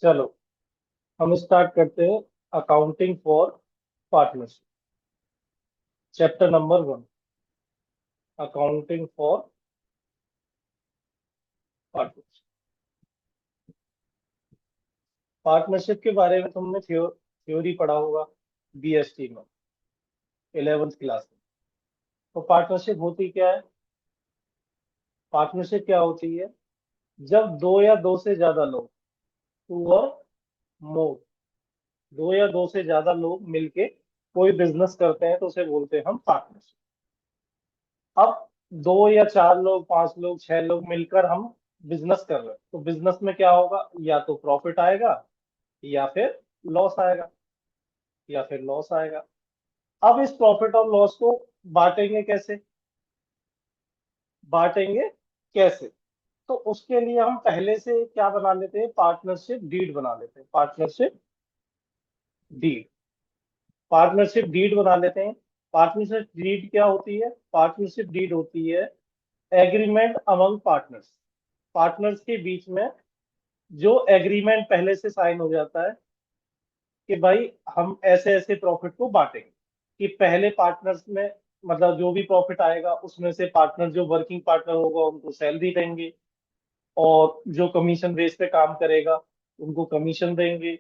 चलो हम स्टार्ट करते हैं। Accounting for partnership, chapter number 1, accounting for partnership. Partnership के बारे में तुमने थ्योरी पढ़ा होगा बीएसटी में, 11th क्लास में। तो पार्टनरशिप होती क्या है? पार्टनरशिप क्या होती है? जब दो या दो से ज्यादा लोग, टू और मोर, दो या दो से ज्यादा लोग मिलके कोई बिजनेस करते हैं तो उसे बोलते हैं हम पार्टनरशिप। अब दो या चार लोग, पांच लोग, छह लोग मिलकर हम बिजनेस कर रहे हैं तो बिजनेस में क्या होगा? या तो प्रॉफिट आएगा या फिर लॉस आएगा, या फिर लॉस आएगा। अब इस प्रॉफिट और लॉस को बांटेंगे कैसे? बांटेंगे कैसे? तो उसके लिए हम पहले से क्या बना लेते हैं? पार्टनरशिप डीड बना लेते हैं। पार्टनरशिप डीड, पार्टनरशिप डीड बना लेते हैं। पार्टनरशिप डीड क्या होती है? पार्टनरशिप डीड होती है एग्रीमेंट अमंग पार्टनर्स। पार्टनर्स के बीच में जो एग्रीमेंट पहले से साइन हो जाता है कि भाई हम ऐसे ऐसे प्रॉफिट को बांटेंगे। कि पहले पार्टनर्स में, मतलब जो भी प्रॉफिट आएगा उसमें से पार्टनर, जो वर्किंग पार्टनर होगा उनको सैलरी देंगे, और जो कमीशन बेस पे काम करेगा उनको कमीशन देंगे,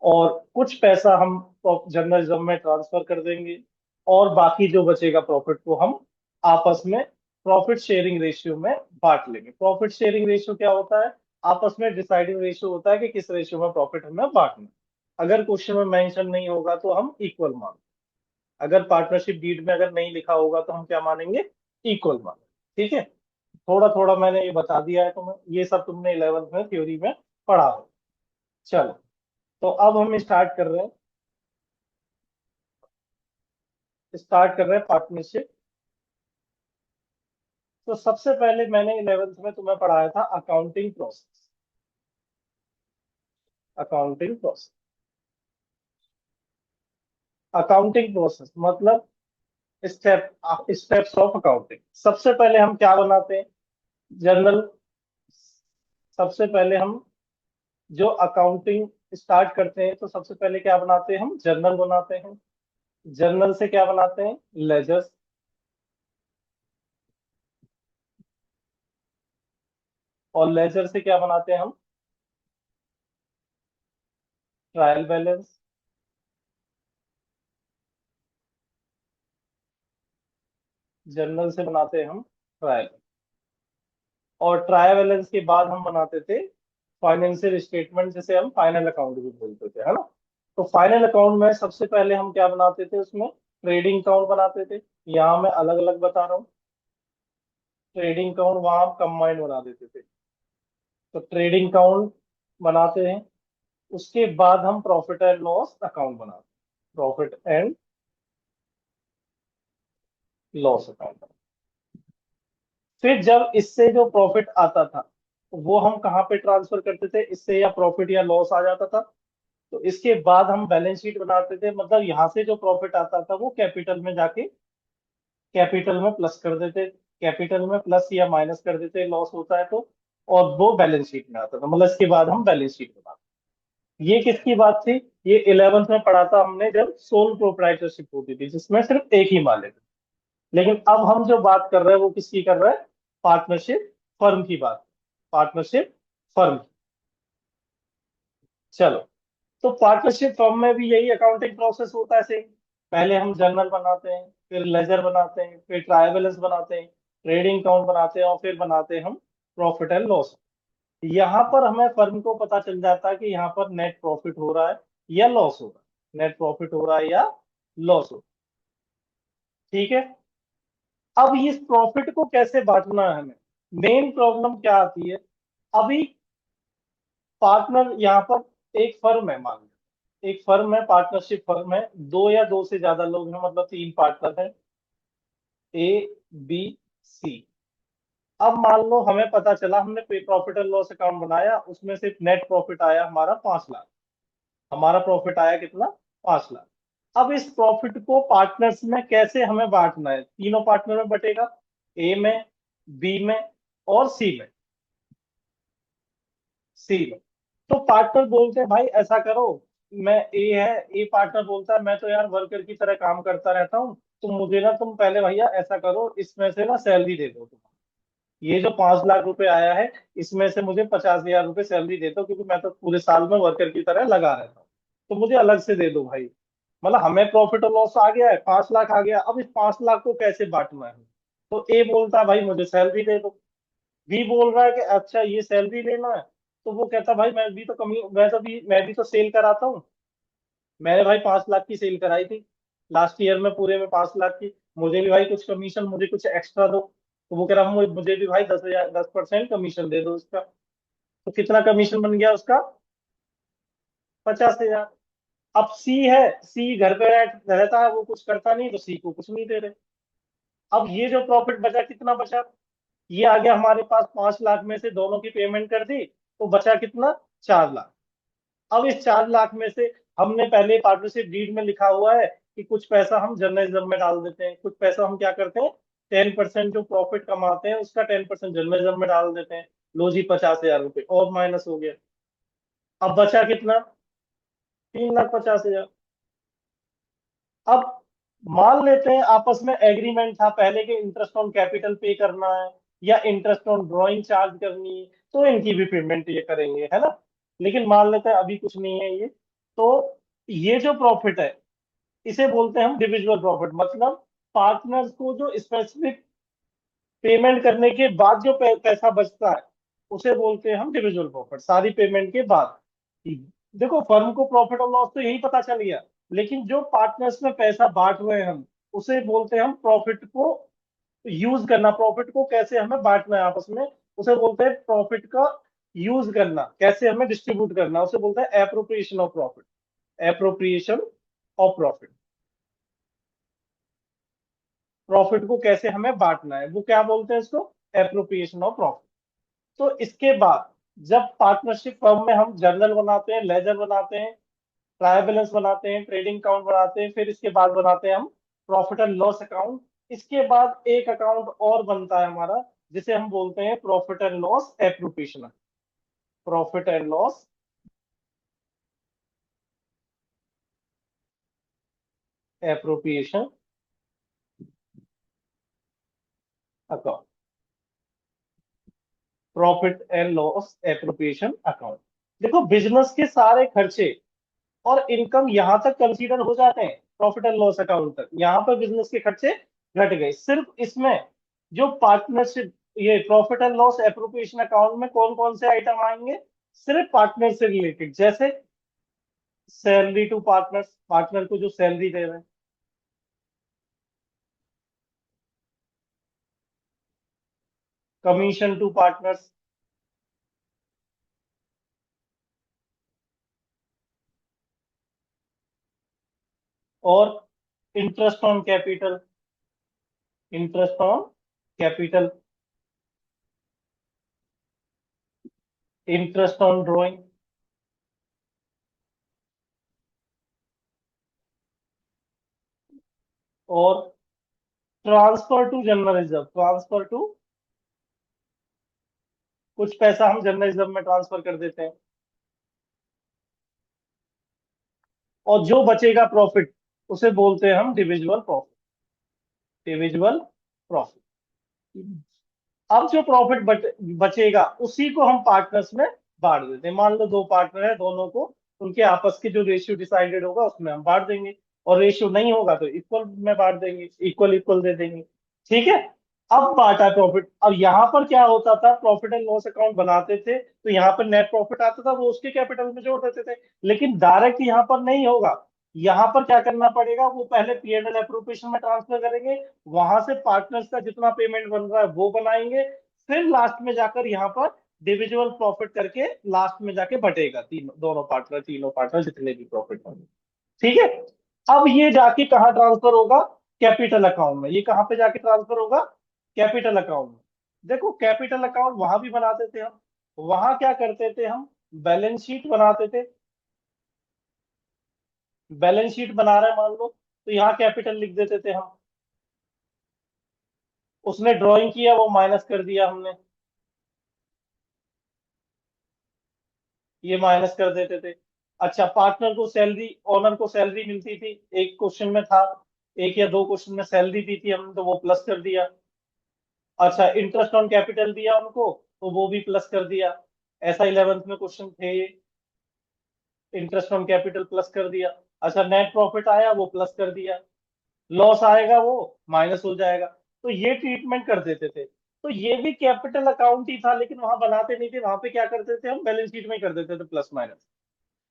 और कुछ पैसा हम जर्नलिज्म में ट्रांसफर कर देंगे, और बाकी जो बचेगा प्रॉफिट को हम आपस में प्रॉफिट शेयरिंग रेशियो में बांट लेंगे। प्रॉफिट शेयरिंग रेशियो क्या होता है? आपस में डिसाइडिंग रेशियो होता है कि किस रेशियो में प्रॉफिट हमें बांटना है। अगर क्वेश्चन में मेंशन नहीं होगा तो हम इक्वल मान, अगर पार्टनरशिप डीड में अगर नहीं लिखा होगा तो हम क्या मानेंगे? इक्वल मानेंगे। ठीक है, थोड़ा थोड़ा मैंने ये बता दिया है तुम्हें, ये सब तुमने 11th में थ्योरी में पढ़ा हो। चलो, तो अब हम स्टार्ट कर रहे हैं पार्टनरशिप। तो सबसे पहले मैंने 11th में तुम्हें पढ़ाया था accounting process. Accounting process, accounting process मतलब स्टेप, स्टेप्स ऑफ अकाउंटिंग। सबसे पहले हम क्या बनाते हैं? जर्नल। सबसे पहले हम जो अकाउंटिंग स्टार्ट करते हैं तो सबसे पहले क्या बनाते हैं? हम जर्नल बनाते हैं। जर्नल से क्या बनाते हैं? लेजर्स। और लेजर से क्या बनाते हैं हम? Trial balance. जर्नल से बनाते हैं हम ट्रायल, और ट्रायल बैलेंस के बाद हम बनाते थे फाइनेंशियल स्टेटमेंट, जिसे हम फाइनल अकाउंट भी बोलते थे, है ना? तो फाइनल अकाउंट में सबसे पहले हम क्या बनाते थे? उसमें ट्रेडिंग अकाउंट बनाते थे। यहाँ मैं अलग अलग बता रहा हूँ। ट्रेडिंग अकाउंट वहां हम कंबाइंड बना देते थे। तो ट्रेडिंग अकाउंट बनाते हैं। उसके बाद हम प्रॉफिट एंड लॉस अकाउंट बनाते हैं। Profit and loss account. फिर जब इससे जो प्रॉफिट आता था वो हम कहाँ पे ट्रांसफर करते थे? इससे या प्रॉफिट या लॉस आ जाता था तो इसके बाद हम बैलेंस शीट बनाते थे। मतलब यहाँ से जो प्रॉफिट आता था वो कैपिटल में जाके कैपिटल में प्लस कर देते, कैपिटल में प्लस या माइनस कर देते लॉस होता है तो, और वो बैलेंस शीट में आता था। मतलब इसके बाद हम बैलेंस शीट बनाते। ये किसकी बात थी? ये 11th में पढ़ा था हमने जब सोल प्रोप्राइटरशिप होती थी, जिसमें सिर्फ एक ही मालिक है। लेकिन अब हम जो बात कर रहे हैं वो किसकी कर रहे हैं? पार्टनरशिप फर्म की बात। Partnership firm. चलो, तो पार्टनरशिप फर्म में भी यही अकाउंटिंग प्रोसेस होता है सेम। पहले हम जर्नल बनाते हैं, फिर लेजर बनाते हैं, फिर ट्रायल बैलेंस बनाते हैं, ट्रेडिंग अकाउंट बनाते हैं, और फिर बनाते हैं हम प्रॉफिट एंड लॉस। यहाँ पर हमें फर्म को पता चल जाता है कि यहाँ पर नेट प्रॉफिट हो रहा है या लॉस हो रहा है, नेट प्रॉफिट हो रहा है या लॉस हो रहा है। ठीक है, अब इस प्रॉफिट को कैसे बांटना है हमें? मेन प्रॉब्लम क्या आती है? अभी पार्टनर यहाँ पर एक फर्म है, मान लो एक फर्म है, पार्टनरशिप फर्म है, दो या दो से ज्यादा लोग हैं, मतलब तीन पार्टनर हैं, ए, बी, सी। अब मान लो हमें पता चला, हमने प्रॉफिट एंड लॉस अकाउंट बनाया, उसमें से नेट प्रॉफिट आया हमारा 5 लाख। हमारा प्रॉफिट आया कितना? 5 लाख। अब इस प्रॉफिट को पार्टनर्स में कैसे हमें बांटना है? तीनों पार्टनर में बटेगा, ए में, बी में और सी में। सी में। तो पार्टनर बोलते हैं भाई ऐसा करो, मैं ए है, ए पार्टनर बोलता है मैं तो यार वर्कर की तरह काम करता रहता हूँ, तो मुझे ना तुम पहले भैया ऐसा करो, इसमें से ना सैलरी दे दो तुम, ये जो 5 लाख रुपए आया है इसमें से मुझे 50,000 रुपए सैलरी दे दो, क्योंकि मैं तो पूरे साल में वर्कर की तरह लगा रहता हूँ, तो मुझे अलग से दे दो भाई। मतलब हमें प्रॉफिट और लॉस आ गया है, 5 लाख आ गया, अब इस 5 लाख को कैसे बांटना है? तो ए बोलता है भाई मुझे सैलरी दे दो। बी बोल रहा है कि अच्छा ये सैलरी लेना है, तो वो कहता भाई मैं भी तो सेल कराता हूँ, मैंने भाई 5 लाख की सेल कराई थी लास्ट ईयर में, पूरे में 5 लाख की, मुझे भी भाई कुछ कमीशन, मुझे कुछ एक्स्ट्रा दो। तो वो कह रहा मुझे भी भाई 10,000, 10% कमीशन दे दो उसका। तो कितना कमीशन बन गया उसका? 50,000। अब सी है, सी घर पे रहता है, वो कुछ करता नहीं, तो सी को कुछ नहीं दे रहे। अब ये जो प्रॉफिट बचा कितना बचा? ये आ गया हमारे पास, 5 लाख में से दोनों की पेमेंट कर दी, तो बचा कितना? 4 लाख। अब इस 4 लाख में से हमने पहले पार्टनरशिप डीड में लिखा हुआ है कि कुछ पैसा हम जर्नलिज्म में डाल देते हैं, कुछ पैसा हम क्या करते हैं, 10% जो प्रॉफिट कमाते हैं उसका 10% जर्नलिज्म में डाल देते हैं। लो जी, 50,000 रुपये और माइनस हो गया। अब बचा कितना? 3,50,000। अब मान लेते हैं आपस में एग्रीमेंट था पहले के, इंटरेस्ट ऑन कैपिटल पे करना है या इंटरेस्ट ऑन ड्राइंग चार्ज करनी है, तो इनकी भी पेमेंट ये करेंगे, है ना। लेकिन मान लेते हैं अभी कुछ नहीं है ये, तो ये जो प्रॉफिट है इसे बोलते हैं हम डिविजिबल प्रॉफिट। मतलब पार्टनर्स को जो स्पेसिफिक पेमेंट करने के बाद जो पैसा बचता है उसे बोलते हैं हम डिविजिबल प्रॉफिट, सारी पेमेंट के बाद। देखो फर्म को प्रॉफिट और लॉस तो यही पता चल गया, लेकिन जो पार्टनर्स में पैसा बांट रहे हैं हम, उसे बोलते हैं हम प्रॉफिट को यूज करना, प्रॉफिट को कैसे हमें बांटना है आपस में, उसे बोलते हैं प्रॉफिट का यूज करना, कैसे हमें डिस्ट्रीब्यूट करना, उसे बोलते हैं appropriation of profit. Appropriation of profit, profit को कैसे हमें बांटना है, वो क्या बोलते हैं इसको? Appropriation of profit. तो इसके बाद जब पार्टनरशिप फर्म में हम जर्नल बनाते हैं, लेजर बनाते हैं, ट्रायल बैलेंस बनाते हैं, ट्रेडिंग अकाउंट बनाते हैं, फिर इसके बाद बनाते हैं हम प्रॉफिट एंड लॉस अकाउंट। इसके बाद एक अकाउंट और बनता है हमारा, जिसे हम बोलते हैं profit and loss appropriation. Profit and loss appropriation account. Profit and loss appropriation account. देखो बिजनेस के सारे खर्चे और इनकम यहां तक कंसीडर हो जाते हैं, प्रॉफिट एंड लॉस अकाउंट तक, यहां पर बिजनेस के खर्चे घट गए। सिर्फ इसमें जो पार्टनरशिप, ये profit and loss appropriation account में कौन कौन से आइटम आएंगे? सिर्फ पार्टनर से रिलेटेड, जैसे सैलरी टू पार्टनर्स, पार्टनर को जो सैलरी दे रहे हैं, कमीशन टू पार्टनर्स, और interest on capital, interest on capital, interest on drawing, और transfer to general reserve, transfer to, कुछ पैसा हम जनरल रिजर्व में ट्रांसफर कर देते हैं, और जो बचेगा प्रॉफिट उसे बोलते हैं हम डिविजिबल प्रॉफिट। Divisible profit. अब जो प्रॉफिट बचेगा उसी को हम पार्टनर्स में बांट देते हैं। मान लो दो पार्टनर है, दोनों को उनके आपस के जो रेशियो डिसाइडेड होगा उसमें हम बांट देंगे, और रेशियो नहीं होगा तो इक्वल में बांट देंगे, इक्वल इक्वल दे देंगे। ठीक है। अब बांटा प्रॉफिट, अब यहाँ पर क्या होता था, प्रॉफिट एंड लॉस अकाउंट बनाते थे तो यहाँ पर नेट प्रॉफिट आता था, वो उसके कैपिटल में जोड़ देते थे। लेकिन डायरेक्ट यहाँ पर नहीं होगा, यहाँ पर क्या करना पड़ेगा, वो पहले पीएनएल एप्रोप्रिएशन में ट्रांसफर करेंगे, वहां से पार्टनर्स का जितना पेमेंट बन रहा है वो बनाएंगे, फिर लास्ट में जाकर यहाँ पर डिविजुअल प्रॉफिट करके लास्ट में जाके बटेगा, तीनों, दोनों पार्टनर, तीनों पार्टनर जितने भी प्रॉफिट होंगे। ठीक है। अब ये जाके कहाँ ट्रांसफर होगा? कैपिटल अकाउंट में। ये कहाँ पे जाके ट्रांसफर होगा? कैपिटल अकाउंट में। देखो कैपिटल अकाउंट वहां भी बनाते थे हम, वहां क्या करते थे हम, बैलेंस शीट बनाते थे। बैलेंस शीट बना रहे हैं मान लो, तो यहाँ कैपिटल लिख देते थे हम, उसने ड्राइंग किया वो माइनस कर दिया हमने। ये माइनस कर देते थे। अच्छा, पार्टनर को सैलरी, ओनर को सैलरी मिलती थी, एक क्वेश्चन में था, एक या दो क्वेश्चन में सैलरी दी थी हमने, तो वो प्लस कर दिया। अच्छा, इंटरेस्ट ऑन कैपिटल दिया उनको, तो वो भी प्लस कर दिया। ऐसा 11th में क्वेश्चन थे ये, इंटरेस्ट ऑन कैपिटल प्लस कर दिया। अच्छा, नेट प्रॉफिट आया वो प्लस कर दिया, लॉस आएगा वो माइनस हो जाएगा। तो ये ट्रीटमेंट कर देते थे। तो ये भी कैपिटल अकाउंट ही था, लेकिन वहां बनाते नहीं थे, वहां पे क्या करते थे हम, बैलेंस शीट में ही कर देते थे प्लस माइनस।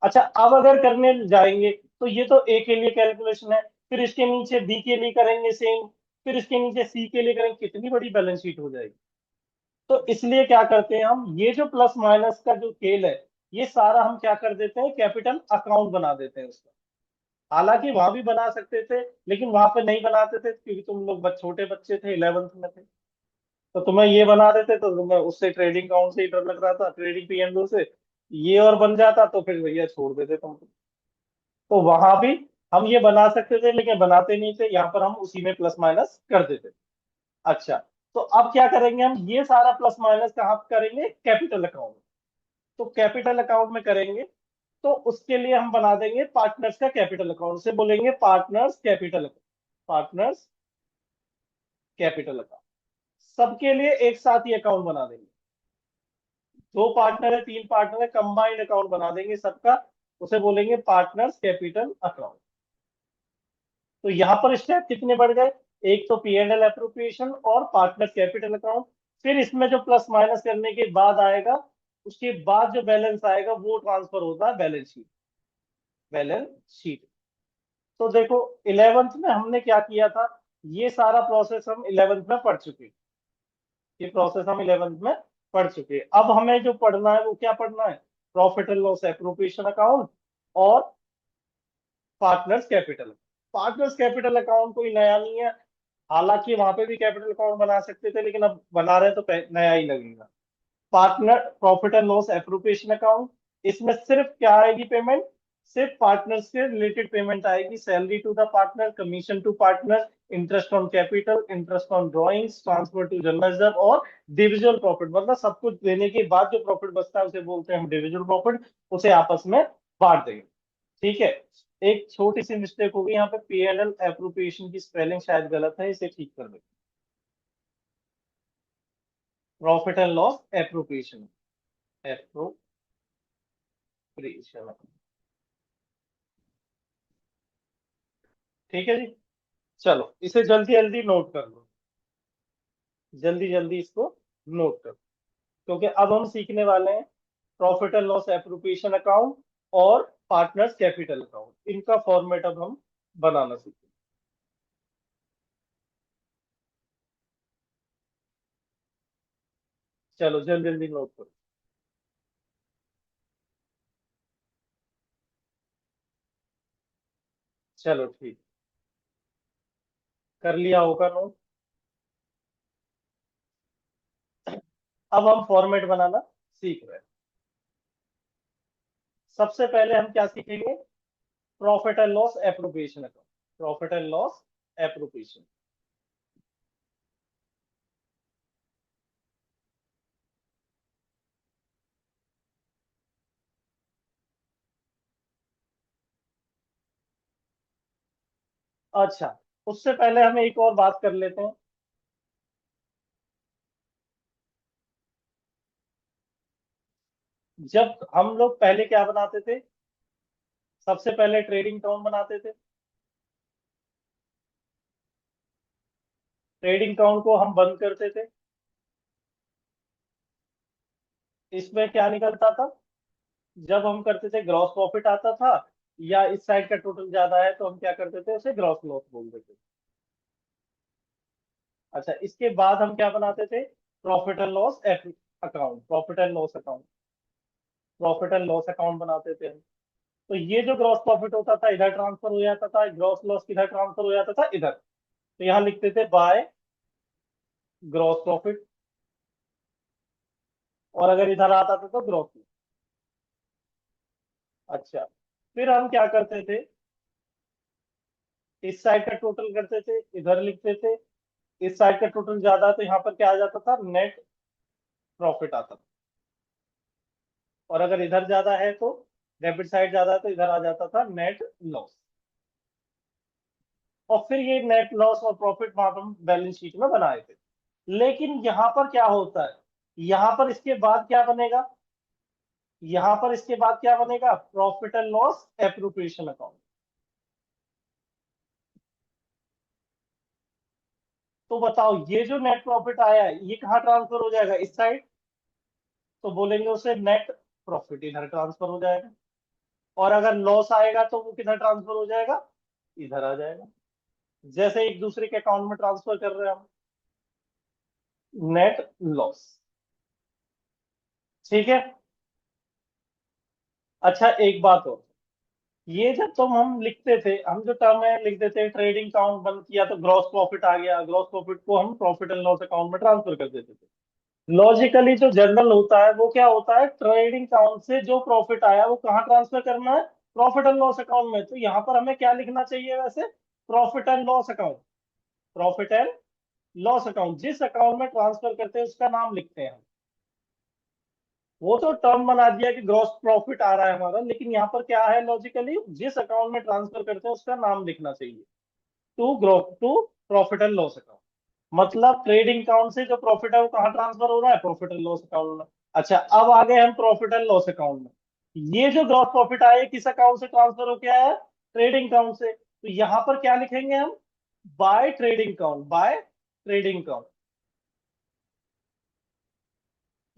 अच्छा, अब अगर करने जाएंगे तो ये तो ए के लिए कैलकुलेशन है, फिर इसके नीचे बी के लिए करेंगे सेम, फिर इसके नीचे सी के लिए करेंगे, कितनी बड़ी बैलेंस शीट हो जाएगी। तो इसलिए क्या करते हैं हम, ये जो प्लस माइनस का जो खेल है, ये सारा हम क्या कर देते हैं, कैपिटल अकाउंट बना देते हैं उसका। हालांकि वहां भी बना सकते थे, लेकिन वहां पे नहीं बनाते थे, क्योंकि तुम लोग छोटे बच्चे थे, 11th में थे। तो तुम्हें ये बना देते तो तुम्हें उससे ट्रेडिंग अकाउंट से ही डर लग रहा था, ट्रेडिंग पीएनडो से। ये और बन जाता तो फिर भैया छोड़ देते तुम। तो वहां भी हम ये बना सकते थे, लेकिन बनाते नहीं थे, यहाँ पर हम उसी में प्लस माइनस कर देते। अच्छा, तो अब क्या करेंगे हम, ये सारा प्लस माइनस कहाँ करेंगे, कैपिटल अकाउंट। तो कैपिटल अकाउंट में करेंगे, तो उसके लिए हम बना देंगे पार्टनर्स का कैपिटल अकाउंट, से बोलेंगे partners capital account, partners capital account. सबके लिए एक साथ ही अकाउंट बना देंगे। दो पार्टनर है, तीन पार्टनर है, कंबाइंड अकाउंट बना देंगे सबका, उसे बोलेंगे पार्टनर्स कैपिटल अकाउंट। तो यहाँ पर स्टेप कितने बढ़ गए, एक तो पी एंड एल एप्रोप्रिएशन और पार्टनर्स कैपिटल अकाउंट। फिर इसमें जो प्लस माइनस करने के बाद आएगा, उसके बाद जो बैलेंस आएगा वो ट्रांसफर होता है बैलेंस शीट, बैलेंस शीट। तो देखो, 11th में हमने क्या किया था, ये सारा प्रोसेस हम 11th में पढ़ चुके हैं। ये प्रोसेस हम 11th में पढ़ चुके हैं। अब हमें जो पढ़ना है वो क्या पढ़ना है, profit and loss appropriation account और partners capital. Partners capital account कोई नया नहीं है, हालांकि वहां पे भी कैपिटल अकाउंट बना सकते थे, लेकिन अब बना रहे हैं तो नया ही लगेगा। Partner profit and loss appropriation account, इसमें सिर्फ क्या आएगी पेमेंट, सिर्फ पार्टनर्स के रिलेटेड पेमेंट आएगी, salary to the partner, commission to partner, interest on capital, interest on drawings, transfer to general reserve और डिविजुअल प्रॉफिट। मतलब सब कुछ देने के बाद जो प्रॉफिट बचता है उसे बोलते हैं हम डिविजुअल प्रॉफिट, उसे आपस में बांट देंगे। ठीक है, एक छोटी सी मिस्टेक होगी यहाँ पे, पीएनएल एप्रोप्रिएशन की स्पेलिंग शायद गलत है, इसे ठीक कर दे, profit and loss appropriation, appropriation. ठीक है जी। चलो, इसे जल्दी जल्दी नोट कर लो, जल्दी जल्दी इसको नोट कर, क्योंकि अब हम सीखने वाले हैं profit and loss appropriation account और पार्टनर्स कैपिटल अकाउंट, इनका फॉर्मेट अब हम बनाना सीखेंगे। चलो जल्दी जल्दी नोट करो। चलो ठीक, कर लिया होगा नोट। अब हम फॉर्मेट बनाना सीख रहे हैं। सबसे पहले हम क्या सीखेंगे, profit and loss appropriation account, profit and loss appropriation. अच्छा, उससे पहले हम एक और बात कर लेते हैं। जब हम लोग पहले क्या बनाते थे, सबसे पहले ट्रेडिंग अकाउंट बनाते थे। ट्रेडिंग अकाउंट को हम बंद करते थे, इसमें क्या निकलता था, जब हम करते थे ग्रॉस प्रॉफिट आता था, या इस साइड का टोटल ज्यादा है तो हम क्या करते थे, उसे ग्रॉस लॉस बोल देते थे। अच्छा, इसके बाद हम क्या बनाते थे, profit and loss account, profit and loss account, profit and loss account बनाते थे हम। तो ये जो ग्रॉस प्रॉफिट होता था इधर ट्रांसफर हो जाता था, ग्रॉस लॉस किधर ट्रांसफर हो जाता था, इधर। तो यहाँ लिखते थे बाय ग्रॉस प्रॉफिट, और अगर इधर आता था तो ग्रॉस लॉस। अच्छा, फिर हम क्या करते थे, इस साइड का टोटल करते थे, इधर लिखते थे। इस साइड का टोटल ज्यादा तो यहाँ पर क्या आ जाता था, नेट प्रॉफिट आता था। और अगर इधर ज्यादा है तो डेबिट साइड ज्यादा है तो इधर आ जाता था नेट लॉस। और फिर ये नेट लॉस और प्रॉफिट हम बैलेंस शीट में बनाए थे। लेकिन यहां पर क्या होता है, यहां पर इसके बाद क्या बनेगा, यहां पर इसके बाद क्या बनेगा, profit and loss appropriation account. तो बताओ ये जो नेट प्रॉफिट आया है ये कहाँ ट्रांसफर हो जाएगा, इस साइड। तो बोलेंगे उसे नेट प्रॉफिट, इधर ट्रांसफर हो जाएगा। और अगर लॉस आएगा तो वो किधर ट्रांसफर हो जाएगा, इधर आ जाएगा। जैसे एक दूसरे के अकाउंट में ट्रांसफर कर रहे हैं हम, नेट लॉस। ठीक है। अच्छा एक बात और, ये जब तुम हम लिखते थे, हम जो टर्म है लिख देते हैं, ट्रेडिंग अकाउंट बंद किया तो ग्रॉस प्रॉफिट आ गया, ग्रॉस प्रॉफिट को हम प्रॉफिट एंड लॉस अकाउंट में ट्रांसफर कर देते थे। लॉजिकली जो जनरल होता है वो क्या होता है, ट्रेडिंग अकाउंट से जो प्रॉफिट आया वो कहाँ ट्रांसफर करना है, प्रॉफिट एंड लॉस अकाउंट में। तो यहाँ पर हमें क्या लिखना चाहिए वैसे, profit and loss account. Profit and loss account, जिस अकाउंट में ट्रांसफर करते हैं उसका नाम लिखते हैं हम। वो तो टर्म बना दिया कि ग्रॉस प्रॉफिट आ रहा है हमारा, लेकिन यहाँ पर क्या है लॉजिकली, जिस अकाउंट में ट्रांसफर करते हैं उसका नाम लिखना चाहिए। To grow to profit and loss account, मतलब ट्रेडिंग अकाउंट से जो प्रॉफिट है वो कहाँ ट्रांसफर हो रहा है, प्रॉफिट एंड लॉस अकाउंट में। अच्छा अब आ गए हम प्रॉफिट एंड लॉस अकाउंट में। ये जो ग्रॉस प्रॉफिट आया किस अकाउंट से ट्रांसफर हो गया है, ट्रेडिंग अकाउंट से। तो यहाँ पर क्या लिखेंगे हम, by trading account, by trading account.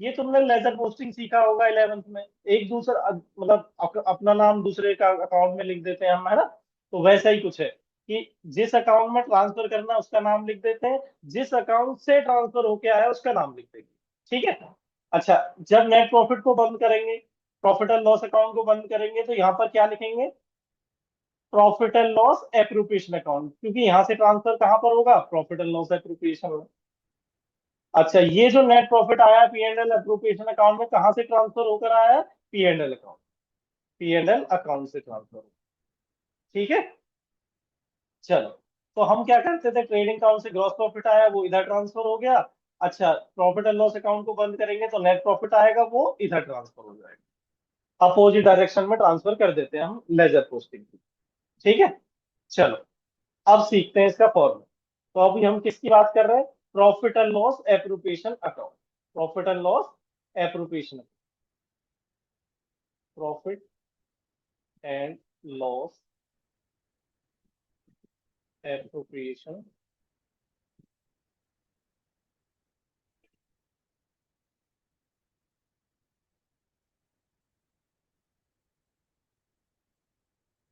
ये तुमने लेजर पोस्टिंग सीखा होगा 11th में, एक दूसरा मतलब अपना नाम दूसरे का अकाउंट में लिख देते हैं हम, है ना। तो वैसा ही कुछ है कि जिस अकाउंट में ट्रांसफर करना है उसका नाम लिख देते हैं, जिस अकाउंट से ट्रांसफर होके आया है उसका नाम लिख देंगे। ठीक है। अच्छा जब नेट प्रॉफिट को बंद करेंगे, प्रॉफिट एंड लॉस अकाउंट को बंद करेंगे तो यहाँ पर क्या लिखेंगे, profit and loss appropriation account, क्योंकि यहाँ से ट्रांसफर कहाँ पर होगा, प्रॉफिट एंड लॉस एप्रोप्रिएशन में। अच्छा ये जो नेट प्रॉफिट आया P and L appropriation account में कहाँ से ट्रांसफर होकर आया है, P and L account, P and L account से ट्रांसफर हो। ठीक है। चलो, तो हम क्या करते थे, ट्रेडिंग अकाउंट से ग्रॉस प्रॉफिट आया वो इधर ट्रांसफर हो गया। अच्छा प्रॉफिट एंड लॉस अकाउंट को बंद करेंगे तो नेट प्रॉफिट आएगा वो इधर ट्रांसफर हो जाएगा। अपोजिट डायरेक्शन में ट्रांसफर कर देते हैं हम लेजर पोस्टिंग की। ठीक है। चलो अब सीखते हैं इसका फॉर्मूला। तो अभी हम किसकी बात कर रहे हैं, profit and loss appropriation account, profit and loss appropriation, profit and loss appropriation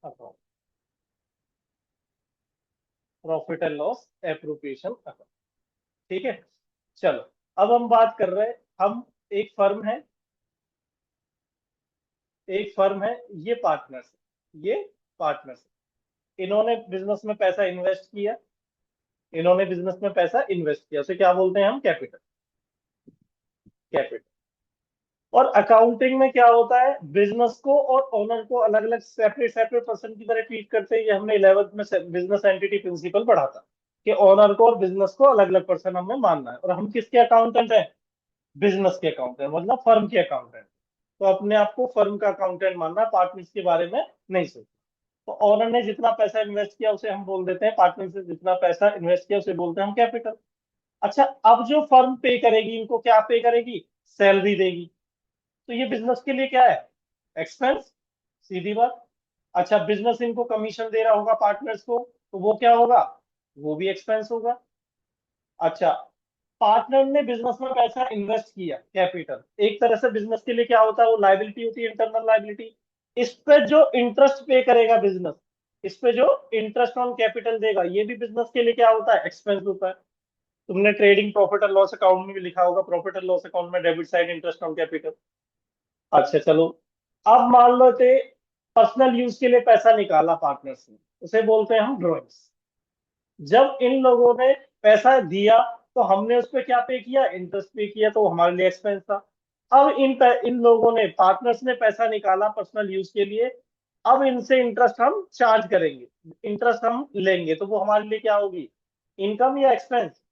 account, profit and loss appropriation account. ठीक है। चलो अब हम बात कर रहे हैं, हम एक फर्म है, एक फर्म है, ये पार्टनर्स, ये पार्टनर्स, इन्होंने बिजनेस में पैसा इन्वेस्ट किया, इन्होंने बिजनेस में पैसा इन्वेस्ट किया, उसे क्या बोलते हैं हम, कैपिटल, कैपिटल। और अकाउंटिंग में क्या होता है, बिजनेस को और ओनर को अलग अलग सेपरेट सेपरेट पर्सन की तरह ट्रीट करते हैं। ये हमने 11th में बिजनेस एंटिटी प्रिंसिपल पढ़ा था कि ओनर को और बिजनेस को अलग अलग पर्सन हमें मानना है। और हम किसके अकाउंटेंट हैं, बिजनेस के अकाउंटेंट, मतलब फर्म के अकाउंटेंट। तो अपने आप को फर्म का अकाउंटेंट मानना, पार्टनर्स के बारे में नहीं सोचना। तो ओनर ने जितना पैसा इन्वेस्ट किया उसे हम बोल देते हैं, पार्टनर से जितना पैसा इन्वेस्ट किया उसे बोलते हैं हम कैपिटल। अच्छा अब जो फर्म पे करेगी, इनको क्या पे करेगी, सैलरी देगी। तो ये बिजनेस के लिए क्या है, एक्सपेंस, सीधी बात। अच्छा बिजनेस इनको कमीशन दे रहा होगा पार्टनर्स को, तो वो क्या होगा, वो भी एक्सपेंस होगा। अच्छा पार्टनर ने बिजनेस में पैसा इन्वेस्ट किया, कैपिटल, एक तरह से बिजनेस के लिए क्या होता है, वो लाइबिलिटी होती है, इंटरनल लाइबिलिटी। इस पे जो इंटरेस्ट पे करेगा बिजनेस, इस पे जो इंटरेस्ट ऑन कैपिटल देगा, ये भी बिजनेस के लिए क्या होता है, एक्सपेंस होता है। तुमने trading profit and loss account में भी लिखा होगा, प्रॉफिट एंड लॉस अकाउंट में debit side interest on capital. अच्छा चलो, अब मान लो थे पर्सनल यूज के लिए पैसा निकाला पार्टनर्स ने, उसे बोलते हैं हम ड्रॉइंग्स। जब इन लोगों ने पैसा दिया तो हमने उस पर क्या पे किया, इंटरेस्ट पे किया, तो वो हमारे लिए एक्सपेंस था। अब इन लोगों ने, पार्टनर्स ने पैसा निकाला पर्सनल यूज के लिए, अब इनसे इंटरेस्ट हम चार्ज करेंगे, इंटरेस्ट हम लेंगे, तो वो हमारे लिए क्या होगी, इनकम या एक्सपेंस,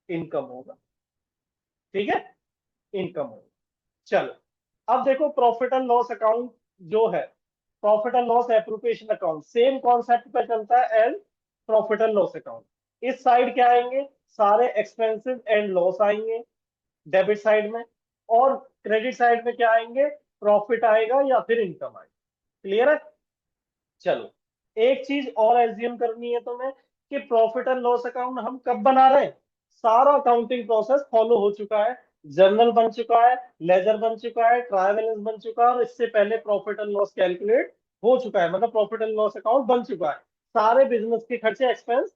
इनकम होगा। ठीक है, इनकम होगा। चलो अब देखो प्रॉफिट एंड लॉस अकाउंट जो है, profit and loss appropriation account same concept पे चलता है as profit and loss account. इस साइड क्या आएंगे, सारे एक्सपेंसेस एंड लॉस आएंगे डेबिट साइड में, और क्रेडिट साइड में क्या आएंगे, प्रॉफिट आएगा या फिर इनकम आएगा। क्लियर है? चलो, एक चीज और एज्यूम करनी है तुम्हें कि प्रॉफिट एंड लॉस अकाउंट हम कब बना रहे हैं, सारा अकाउंटिंग प्रोसेस फॉलो हो चुका है, जर्नल बन चुका है, लेजर बन चुका है, ट्रायल बैलेंस बन चुका है, और इससे पहले प्रॉफिट एंड लॉस कैलकुलेट हो चुका है, मतलब प्रॉफिट एंड लॉस अकाउंट बन चुका है, सारे बिजनेस के खर्चे एक्सपेंस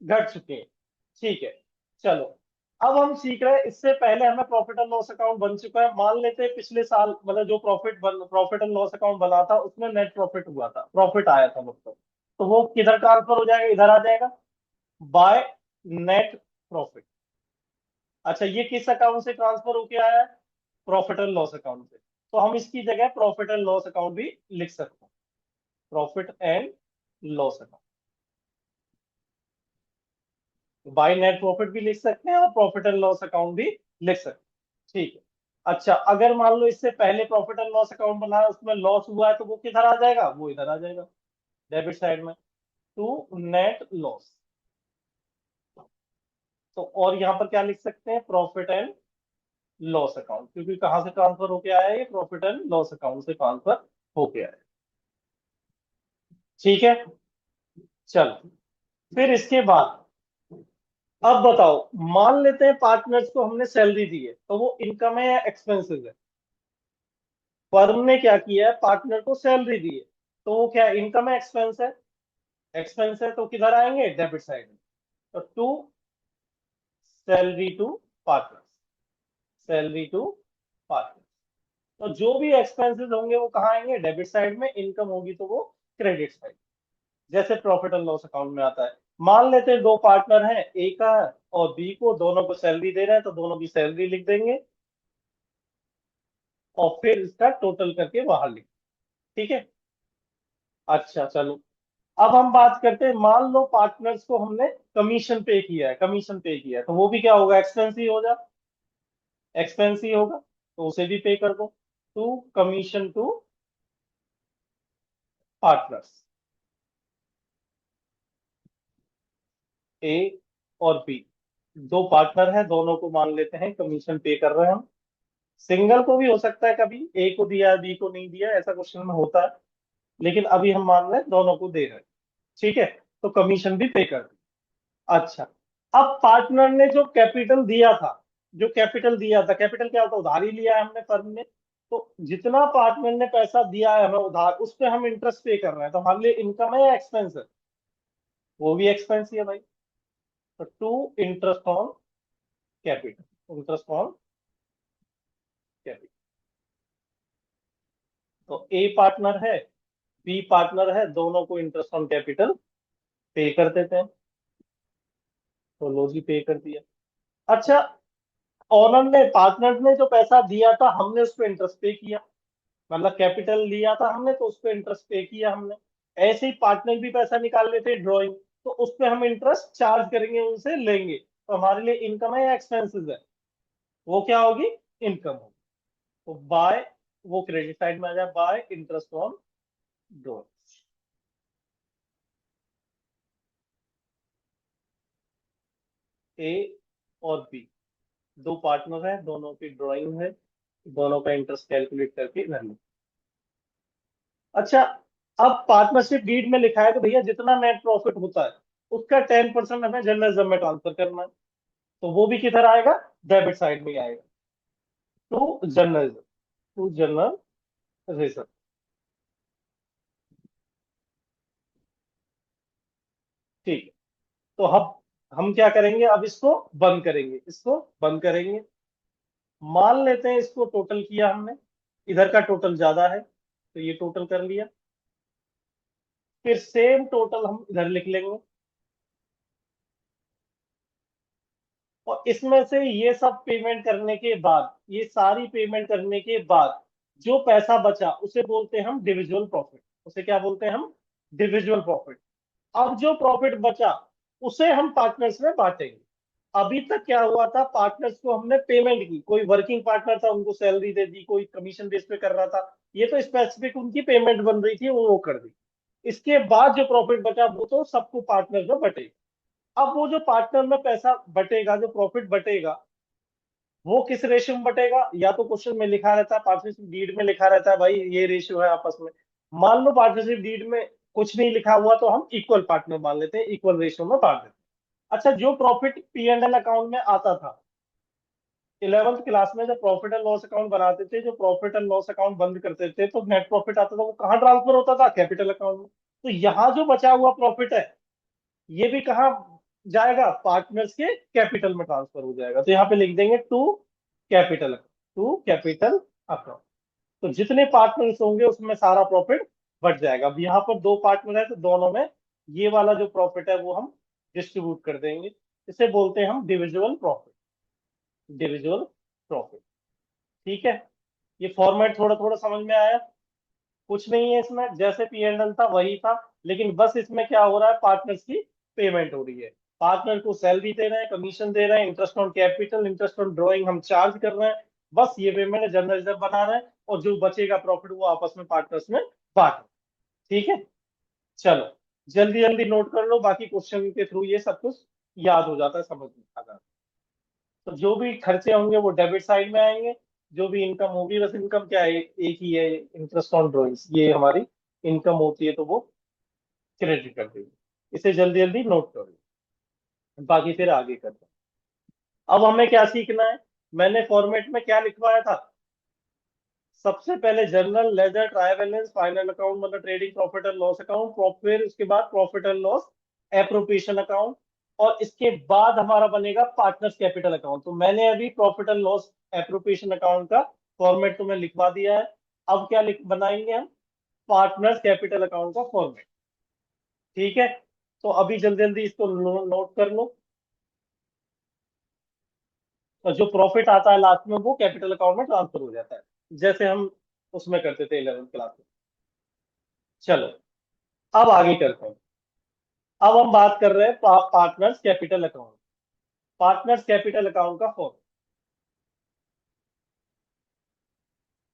घट चुके हैं। ठीक है, चलो, अब हम सीख रहे हैं, इससे पहले हमें प्रॉफिट एंड लॉस अकाउंट बन चुका है, मान लेते हैं पिछले साल मतलब जो प्रॉफिट एंड लॉस अकाउंट बना था उसमें नेट प्रॉफिट हुआ था, प्रॉफिट आया था मतलब, तो वो किधर ट्रांसफर हो जाएगा, इधर आ जाएगा बाय नेट प्रॉफिट। अच्छा, ये किस अकाउंट से ट्रांसफर होके आया है, प्रॉफिट एंड लॉस अकाउंट से, तो हम इसकी जगह प्रॉफिट एंड लॉस अकाउंट भी लिख सकते हैं, profit and loss account, bye net profit भी लिख सकते हैं और प्रॉफिट एंड लॉस अकाउंट भी लिख सकते हैं। ठीक है, अच्छा, अगर मान लो इससे पहले प्रॉफिट एंड लॉस अकाउंट बनाया उसमें लॉस हुआ है तो वो किधर आ जाएगा, वो इधर आ जाएगा डेबिट साइड में, टू नेट लॉस। तो और यहाँ पर क्या लिख सकते हैं, प्रॉफिट एंड लॉस अकाउंट, क्योंकि कहाँ से ट्रांसफर होके आया है, ये प्रॉफिट एंड लॉस अकाउंट से ट्रांसफर होके आया है। ठीक है, चलो, फिर इसके बाद अब बताओ, मान लेते हैं पार्टनर्स को हमने सैलरी दी है, तो वो इनकम है या एक्सपेंसेस है, फर्म ने क्या किया है, पार्टनर को सैलरी दी है, तो वो क्या इनकम है, एक्सपेंस है, एक्सपेंस है तो किधर आएंगे, डेबिट साइड में, तो to salary to partner, salary to partner, तो जो भी एक्सपेंसेस होंगे वो कहाँ आएंगे, डेबिट साइड में, इनकम होगी तो वो क्रेडिट साइड, जैसे प्रॉफिट एंड लॉस अकाउंट में आता है। मान लेते हैं दो पार्टनर हैं, ए का और बी को, दोनों को सैलरी दे रहे हैं, तो दोनों की सैलरी लिख देंगे और फिर इसका टोटल करके बाहर लिख, ठीक है। अच्छा, चलो, अब हम बात करते हैं, मान लो पार्टनर्स को हमने कमीशन पे किया है, कमीशन पे किया है, तो वो भी क्या होगा, एक्सपेंस ही होगा, एक्सपेंस ही होगा, तो उसे भी पे कर दो, टू कमीशन टू पार्टनर्स, ए और बी, दो पार्टनर हैं, दोनों को मान लेते हैं कमीशन पे कर रहे हैं हम, सिंगल को भी हो सकता है, कभी ए को दिया बी को नहीं दिया, ऐसा क्वेश्चन में होता है, लेकिन अभी हम मान रहे हैं दोनों को दे रहे हैं। ठीक है, तो कमीशन भी पे कर दी। अच्छा, अब पार्टनर ने जो कैपिटल दिया था, जो कैपिटल दिया था, कैपिटल क्या होता है, उधारी लिया है हमने फर्म ने, तो जितना पार्टनर ने पैसा दिया है हमें उधार, उस पर हम इंटरेस्ट पे कर रहे हैं, तो हमारे लिए इनकम है या एक्सपेंस है, वो भी एक्सपेंस ही है भाई, तो to interest on capital, interest on capital, तो ए पार्टनर है, बी पार्टनर है, दोनों को इंटरेस्ट ऑन कैपिटल पे कर देते हैं, तो लो जी पे कर दिया। अच्छा, ओनर ने, पार्टनर ने जो पैसा दिया था हमने उस पर इंटरेस्ट पे किया, मतलब कैपिटल लिया था हमने तो उस पर इंटरेस्ट पे किया हमने, ऐसे ही पार्टनर भी पैसा निकाल लेते हैं ड्रॉइंग, तो उस पर हम इंटरेस्ट चार्ज करेंगे, उनसे लेंगे, तो हमारे लिए इनकम है या एक्सपेंसेस है, वो क्या होगी, इनकम होगी, तो बाय, वो क्रेडिट साइड में आ जाए, बाय इंटरेस्ट ऑन ड्रॉइंग। ए और बी, दो पार्टनर है, दोनों की ड्राइंग है, दोनों का इंटरेस्ट कैलकुलेट करके वैल्यू। अच्छा, अब पार्टनरशिप डीड में लिखा है कि भैया जितना नेट प्रॉफिट होता है उसका 10% हमें जर्नलिज्म में ट्रांसफर करना है, तो वो भी किधर आएगा, डेबिट साइड में ही आएगा, to journalism, to journal reserve. ठीक है, तो हम क्या करेंगे, अब इसको बंद करेंगे, इसको बंद करेंगे, मान लेते हैं इसको टोटल किया हमने, इधर का टोटल ज्यादा है तो ये टोटल कर लिया, फिर सेम टोटल हम इधर लिख लेंगे, और इसमें से ये सब पेमेंट करने के बाद, ये सारी पेमेंट करने के बाद जो पैसा बचा उसे बोलते हैं हम डिविजुअल प्रॉफिट, उसे क्या बोलते हैं हम, डिविजुअल प्रॉफिट। अब जो प्रॉफिट बचा उसे हम पार्टनर्स में बांटेंगे, अभी तक क्या हुआ था, पार्टनर्स को हमने पेमेंट की, कोई वर्किंग पार्टनर था उनको सैलरी दे दी, कोई कमीशन बेस पे कर रहा था, ये तो स्पेसिफिक उनकी पेमेंट बन रही थी, वो कर दी। इसके बाद जो प्रॉफिट बचा वो तो सबको पार्टनर में बटेगा। अब वो जो पार्टनर में पैसा बटेगा, जो प्रॉफिट बटेगा, वो किस रेशियो में बटेगा, या तो क्वेश्चन में लिखा रहता है, पार्टनरशिप डीड में लिखा रहता है भाई ये रेशियो है आपस में। मान लो पार्टनरशिप डीड में कुछ नहीं लिखा हुआ तो हम इक्वल पार्टनर मान लेते हैं, इक्वल रेशियो में बांट देते हैं। अच्छा, जो प्रॉफिट P&L अकाउंट में आता था, 11th क्लास में जब प्रॉफिट एंड लॉस अकाउंट बनाते थे, जो प्रॉफिट एंड लॉस अकाउंट बंद करते थे, तो नेट प्रॉफिट आता था, वो कहाँ ट्रांसफर होता था, कैपिटल अकाउंट में। तो यहाँ जो बचा हुआ प्रॉफिट है, ये भी कहाँ जाएगा, पार्टनर्स के कैपिटल में ट्रांसफर हो जाएगा। तो यहाँ पे लिख देंगे टू कैपिटल अकाउंट। तो जितने पार्टनर्स होंगे उसमें सारा प्रॉफिट बढ़ जाएगा। अब यहाँ पर दो पार्टनर है तो दोनों में ये वाला जो प्रॉफिट है वो हम डिस्ट्रीब्यूट कर देंगे। इसे बोलते हैं हम डिविजुअल प्रॉफिट, डिविजुअल प्रॉफिट। ठीक है, ये फॉर्मेट थोड़ा थोड़ा समझ में आया। कुछ नहीं है इसमें, जैसे P&L था वही था, लेकिन बस इसमें क्या हो रहा है, पार्टनर्स की पेमेंट हो रही है। पार्टनर को सैलरी दे रहे हैं, कमीशन दे रहे हैं, interest on capital, interest on drawing हम चार्ज कर रहे हैं। बस ये पेमेंट जनरल रिजर्व बना रहे हैं, और जो बचेगा प्रॉफिट वो आपस में पार्टनर्स में बांट रहे हैं। ठीक है, चलो जल्दी जल्दी नोट कर लो, बाकी क्वेश्चन के थ्रू ये सब कुछ याद हो जाता है, समझ में आता है। तो जो भी खर्चे होंगे वो डेबिट साइड में आएंगे, जो भी इनकम होगी, बस इनकम क्या है, एक ही है, इंटरेस्ट ऑन ड्रॉइंग्स, ये हमारी इनकम होती है, तो वो क्रेडिट कर देंगे। इसे जल्दी जल्दी नोट कर लो, बाकी फिर आगे करते हैं। अब हमें क्या सीखना है, मैंने फॉर्मेट में क्या लिखवाया था, सबसे पहले journal ledger trial balance final account, मतलब trading profit and loss account, फिर उसके बाद profit and loss appropriation account, और इसके बाद हमारा बनेगा पार्टनर्स कैपिटल अकाउंट। तो मैंने अभी profit and loss appropriation account का फॉर्मेट तुम्हें लिखवा दिया है। अब क्या लिख बनाएंगे हम, पार्टनर्स कैपिटल अकाउंट का फॉर्मेट। ठीक है, तो अभी जल्दी जल्दी इसको नोट कर लो। और जो प्रॉफिट आता है लास्ट में वो कैपिटल अकाउंट में ट्रांसफर हो जाता है, जैसे हम उसमें करते थे 11th क्लास में। चलो अब आगे करते हैं। अब हम बात कर रहे हैं partners capital account. Partners capital account का फॉर्म,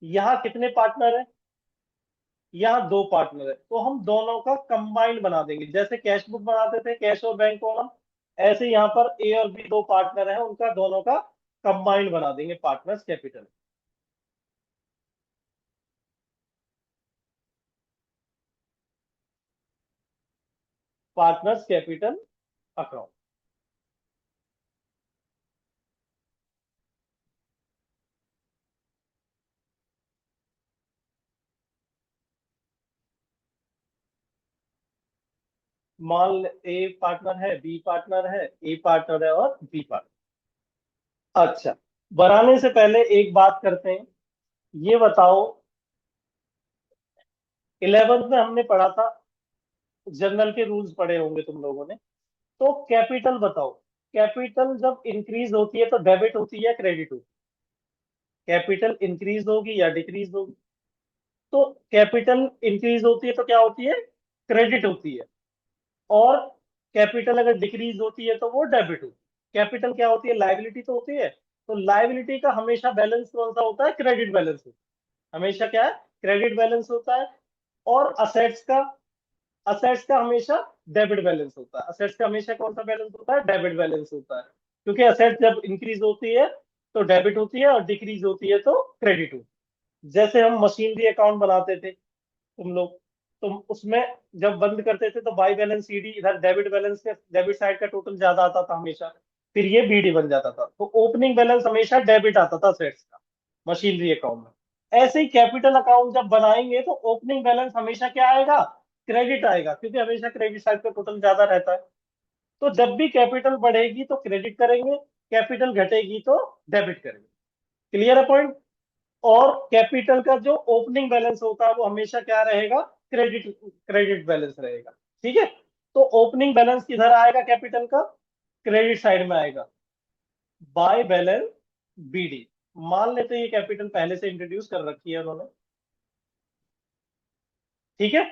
यहाँ कितने पार्टनर है, यहाँ दो पार्टनर है, तो हम दोनों का कंबाइंड बना देंगे। जैसे कैश बुक बनाते थे, कैश और बैंक कॉलम, ऐसे यहाँ पर ए और बी दो पार्टनर है, उनका दोनों का कंबाइंड बना देंगे partners capital. Partners capital account, मान ए पार्टनर है, बी पार्टनर है, ए पार्टनर है और बी पार्टनर। अच्छा, बनाने से पहले एक बात करते हैं, ये बताओ, 11th में हमने पढ़ा था, जनरल के रूल्स पढ़े होंगे तुम लोगों ने। तो कैपिटल बताओ, कैपिटल जब इंक्रीज होती है तो डेबिट होती है या क्रेडिट होती है, कैपिटल इंक्रीज होगी या डिक्रीज होगी। तो कैपिटल इंक्रीज होती है तो क्या होती है, क्रेडिट होती है। और कैपिटल अगर डिक्रीज होती है तो वो डेबिट होती है। कैपिटल क्या होती है, लाइबिलिटी तो होती है, तो लाइबिलिटी का हमेशा बैलेंस कौन सा होता है, क्रेडिट बैलेंस होता है, हमेशा क्या है, क्रेडिट बैलेंस होता है। और असेट्स का हमेशा डेबिट बैलेंस होता है, असेट्स का हमेशा कौन सा बैलेंस होता है, डेबिट बैलेंस होता है। क्योंकि असेट्स जब इंक्रीज होती है तो डेबिट होती है, और डिक्रीज होती है तो क्रेडिट होती है। जैसे हम मशीनरी अकाउंट बनाते थे तुम लोग, तो उसमें जब बंद करते थे तो बाई बैलेंस सीडी, इधर डेबिट बैलेंस के डेबिट साइड का टोटल ज्यादा आता था हमेशा, फिर ये बीडी बन जाता था, तो ओपनिंग बैलेंस हमेशा डेबिट आता था सेट्स का मशीनरी अकाउंट में। ऐसे ही कैपिटल अकाउंट जब बनाएंगे तो ओपनिंग बैलेंस हमेशा क्या आएगा, क्रेडिट आएगा, क्योंकि हमेशा क्रेडिट साइड का टोटल ज्यादा रहता है। तो जब भी कैपिटल बढ़ेगी तो क्रेडिट करेंगे, कैपिटल घटेगी तो डेबिट करेंगे। क्लियर है पॉइंट। और कैपिटल का जो ओपनिंग बैलेंस होता है वो हमेशा क्या रहेगा, क्रेडिट क्रेडिट बैलेंस रहेगा। ठीक है, तो ओपनिंग बैलेंस किधर आएगा कैपिटल का, क्रेडिट साइड में आएगा, बाय बैलेंस बीडी। मान लेते हैं ये कैपिटल पहले से इंट्रोड्यूस कर रखी है उन्होंने। ठीक है,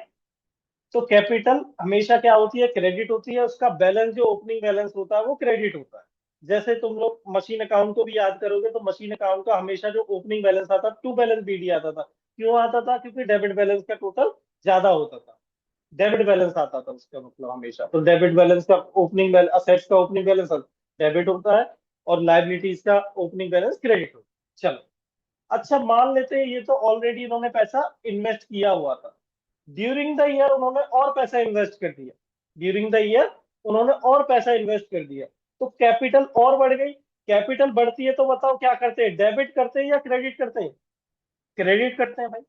तो कैपिटल हमेशा क्या होती है, क्रेडिट होती है, उसका बैलेंस जो ओपनिंग बैलेंस होता है वो क्रेडिट होता है। जैसे तुम लोग मशीन अकाउंट को भी याद करोगे, तो मशीन अकाउंट का हमेशा जो ओपनिंग बैलेंस आता, टू बैलेंस बीडी आता था। क्यों आता था? क्योंकि डेबिट बैलेंस का टोटल ज्यादा होता था। डेबिट बैलेंस आता था उसका मतलब हमेशा। तो डेबिट बैलेंस का ओपनिंग बैलेंस, असेट्स का ओपनिंग बैलेंस डेबिट होता है, और लाइबिलिटीज का ओपनिंग बैलेंस क्रेडिट होता है। चलो, अच्छा मान लेते हैं ये तो ऑलरेडी इन्होंने पैसा इन्वेस्ट किया हुआ था। ड्यूरिंग द ईयर उन्होंने और पैसा इन्वेस्ट कर दिया। ड्यूरिंग द ईयर उन्होंने और पैसा इन्वेस्ट कर दिया, तो कैपिटल और बढ़ गई। कैपिटल बढ़ती है तो बताओ क्या करते हैं, डेबिट करते हैं या क्रेडिट करते हैं? क्रेडिट करते हैं भाई।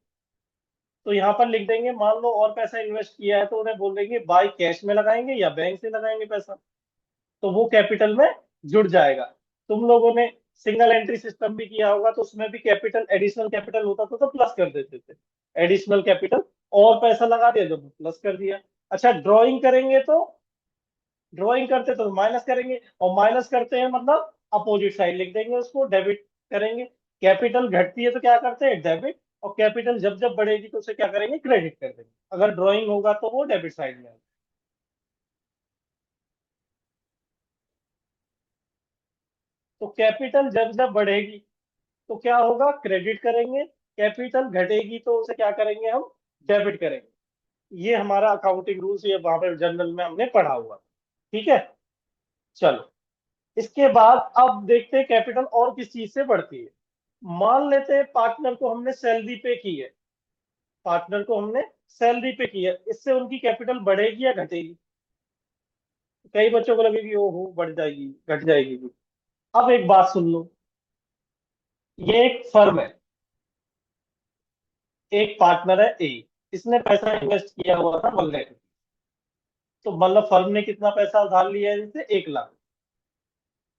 तो यहाँ पर लिख देंगे, मान लो और पैसा इन्वेस्ट किया है, तो उन्हें बोल देंगे बाई कैश में लगाएंगे या बैंक से लगाएंगे पैसा। तो वो कैपिटल में जुड़ जाएगा। तुम लोगों ने सिंगल एंट्री सिस्टम भी किया होगा, तो उसमें भी कैपिटल, एडिशनल कैपिटल होता था तो प्लस कर देते थे। एडिशनल कैपिटल, और पैसा लगा दिया जब प्लस कर दिया। अच्छा, ड्रॉइंग करेंगे तो, ड्रॉइंग करते तो माइनस करेंगे, और माइनस करते हैं मतलब अपोजिट साइड लिख देंगे उसको, डेबिट करेंगे। कैपिटल घटती है तो क्या करते हैं, डेबिट। और कैपिटल जब जब बढ़ेगी तो उसे क्या करेंगे, क्रेडिट कर देंगे। अगर ड्रॉइंग होगा तो वो डेबिट साइड में आएगा। तो कैपिटल जब जब बढ़ेगी तो क्या होगा, क्रेडिट करेंगे। कैपिटल घटेगी तो उसे क्या करेंगे, हम डेबिट करेंगे। ये हमारा अकाउंटिंग रूल्स, ये वहां पे जनरल में हमने पढ़ा हुआ। ठीक है। चलो, इसके बाद अब देखते हैं कैपिटल और किस चीज से बढ़ती है। मान लेते हैं पार्टनर को हमने सैलरी पे की है। पार्टनर को हमने सैलरी पे की है, इससे उनकी कैपिटल बढ़ेगी या घटेगी? कई बच्चों को लगेगी ओहो बढ़ जाएगी, घट जाएगी। अब एक बात सुन लो, ये एक फर्म है, एक पार्टनर है ए, इसने पैसा इन्वेस्ट किया हुआ था 1 लाख। तो मतलब फर्म ने कितना पैसा उधार लिया है, जैसे 1 लाख।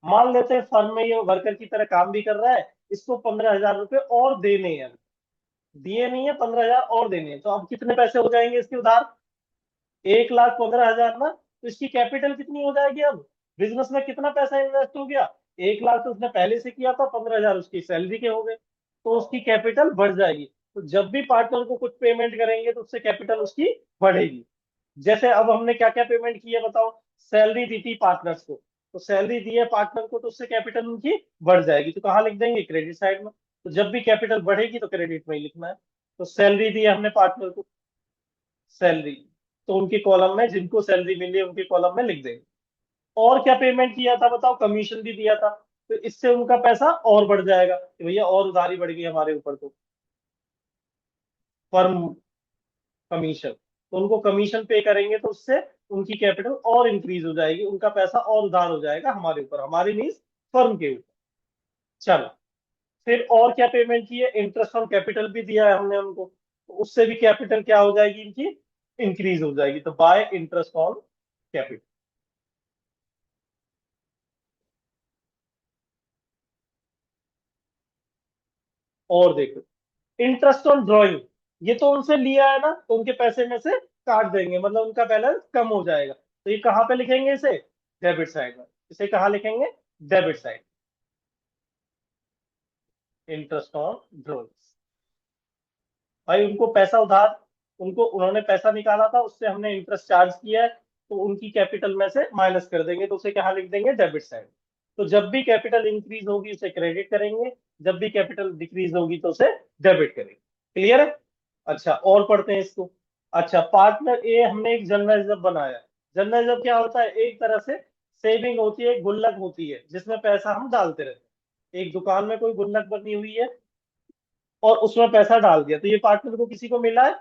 मान लेते हैं फर्म में ये वर्कर की तरह काम भी कर रहा है, इसको 15,000 रुपए और देने हैं। दिए नहीं है, 15,000 और देने हैं, तो अब कितने पैसे हो जाएंगे इसके उधार? 1,15,000 ना। तो इसकी कैपिटल कितनी हो जाएगी अब? बिजनेस में कितना पैसा इन्वेस्ट हो गया? 1 लाख तो उसने पहले से किया था, 15,000 उसकी सैलरी के हो गए, तो उसकी कैपिटल बढ़ जाएगी। तो जब भी पार्टनर को कुछ पेमेंट करेंगे तो उससे कैपिटल उसकी बढ़ेगी। जैसे अब हमने क्या क्या पेमेंट की है बताओ। सैलरी दी थी पार्टनर्स को, तो सैलरी दी है पार्टनर को, तो उससे कैपिटल उनकी बढ़ जाएगी। तो कहाँ लिख देंगे, क्रेडिट साइड में। तो जब भी कैपिटल बढ़ेगी तो क्रेडिट में ही लिखना है। तो सैलरी दी है हमने पार्टनर को, सैलरी, तो उनके कॉलम में, जिनको सैलरी मिली है उनके कॉलम में लिख देंगे। और क्या पेमेंट किया था बताओ, कमीशन भी दिया था, तो इससे उनका पैसा और बढ़ जाएगा कि भैया और उधारी बढ़ गई हमारे ऊपर, तो फर्म कमीशन, तो उनको कमीशन पे करेंगे तो उससे उनकी कैपिटल और इंक्रीज हो जाएगी, उनका पैसा और उधार हो जाएगा हमारे ऊपर, हमारी मीन्स फर्म के ऊपर। चलो, फिर और क्या पेमेंट की है, इंटरेस्ट ऑन कैपिटल भी दिया है हमने उनको, तो उससे भी कैपिटल क्या हो जाएगी इनकी, इंक्रीज हो जाएगी। तो बाय इंटरेस्ट ऑन कैपिटल। और देखो, इंटरेस्ट ऑन ड्रॉइंग, ये तो उनसे लिया है ना, तो उनके पैसे में से काट देंगे, मतलब उनका बैलेंस कम हो जाएगा। तो ये कहाँ पे लिखेंगे इसे, डेबिट साइड में। इसे कहाँ लिखेंगे, debit side. Interest on drawing, भाई उनको पैसा उधार, उनको, उन्होंने पैसा निकाला था, उससे हमने इंटरेस्ट चार्ज किया है, तो उनकी कैपिटल में से माइनस कर देंगे, तो उसे कहाँ लिख देंगे, डेबिट साइड। तो जब भी कैपिटल इंक्रीज होगी उसे क्रेडिट करेंगे, जब भी कैपिटल डिक्रीज होगी तो उसे डेबिट करेंगे। क्लियर है? अच्छा, और पढ़ते हैं इसको। अच्छा, पार्टनर ए हमने एक जनरल रिजर्व बनाया। जनरल रिजर्व क्या होता है, एक तरह से सेविंग होती है, एक गुल्लक होती है जिसमें पैसा हम डालते रहते हैं। एक दुकान में कोई गुल्लक बनी हुई है और उसमें पैसा डाल दिया, तो ये पार्टनर को किसी को मिला है?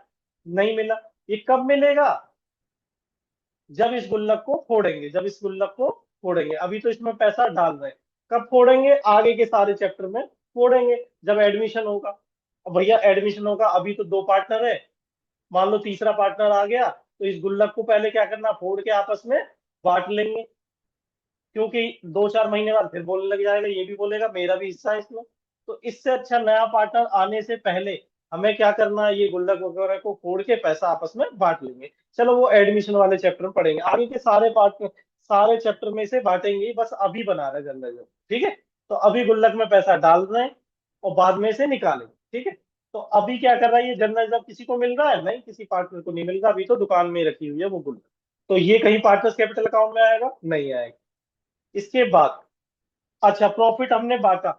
नहीं मिला। ये कब मिलेगा, जब इस गुल्लक को फोड़ेंगे, जब इस गुल्लक को फोड़ेंगे। अभी तो इसमें पैसा डाल रहे हैं, कब फोड़ेंगे, आगे के सारे चैप्टर में फोड़ेंगे, जब एडमिशन होगा। अब भैया एडमिशन होगा, अभी तो 2 पार्टनर है, मान लो तीसरा पार्टनर आ गया, तो इस गुल्लक को पहले क्या करना, फोड़ के आपस में बांट लेंगे। क्योंकि 2-4 महीने बाद फिर बोलने लग जाएगा, ये भी बोलेगा मेरा भी हिस्सा है इसमें। तो इससे अच्छा नया पार्टनर आने से पहले हमें क्या करना है, ये गुल्लक वगैरह को फोड़ के पैसा आपस में बांट लेंगे। चलो वो एडमिशन वाले चैप्टर में पढ़ेंगे, आगे के सारे पार्ट, सारे चैप्टर में से बांटेंगे ही, बस अभी बना रहे जनरल जो। ठीक है। तो अभी गुल्लक में पैसा डाल रहे हैं और बाद में से निकालेंगे। ठीक है। तो अभी क्या कर रहा है ये जनरल, जब किसी को मिल रहा है, नहीं किसी पार्टनर को नहीं मिल रहा, अभी तो दुकान में ही रखी हुई है वो गुल्लक। तो ये कहीं पार्टनर्स कैपिटल अकाउंट में आएगा, नहीं आएगा। इसके बाद अच्छा, प्रॉफिट हमने बांटा,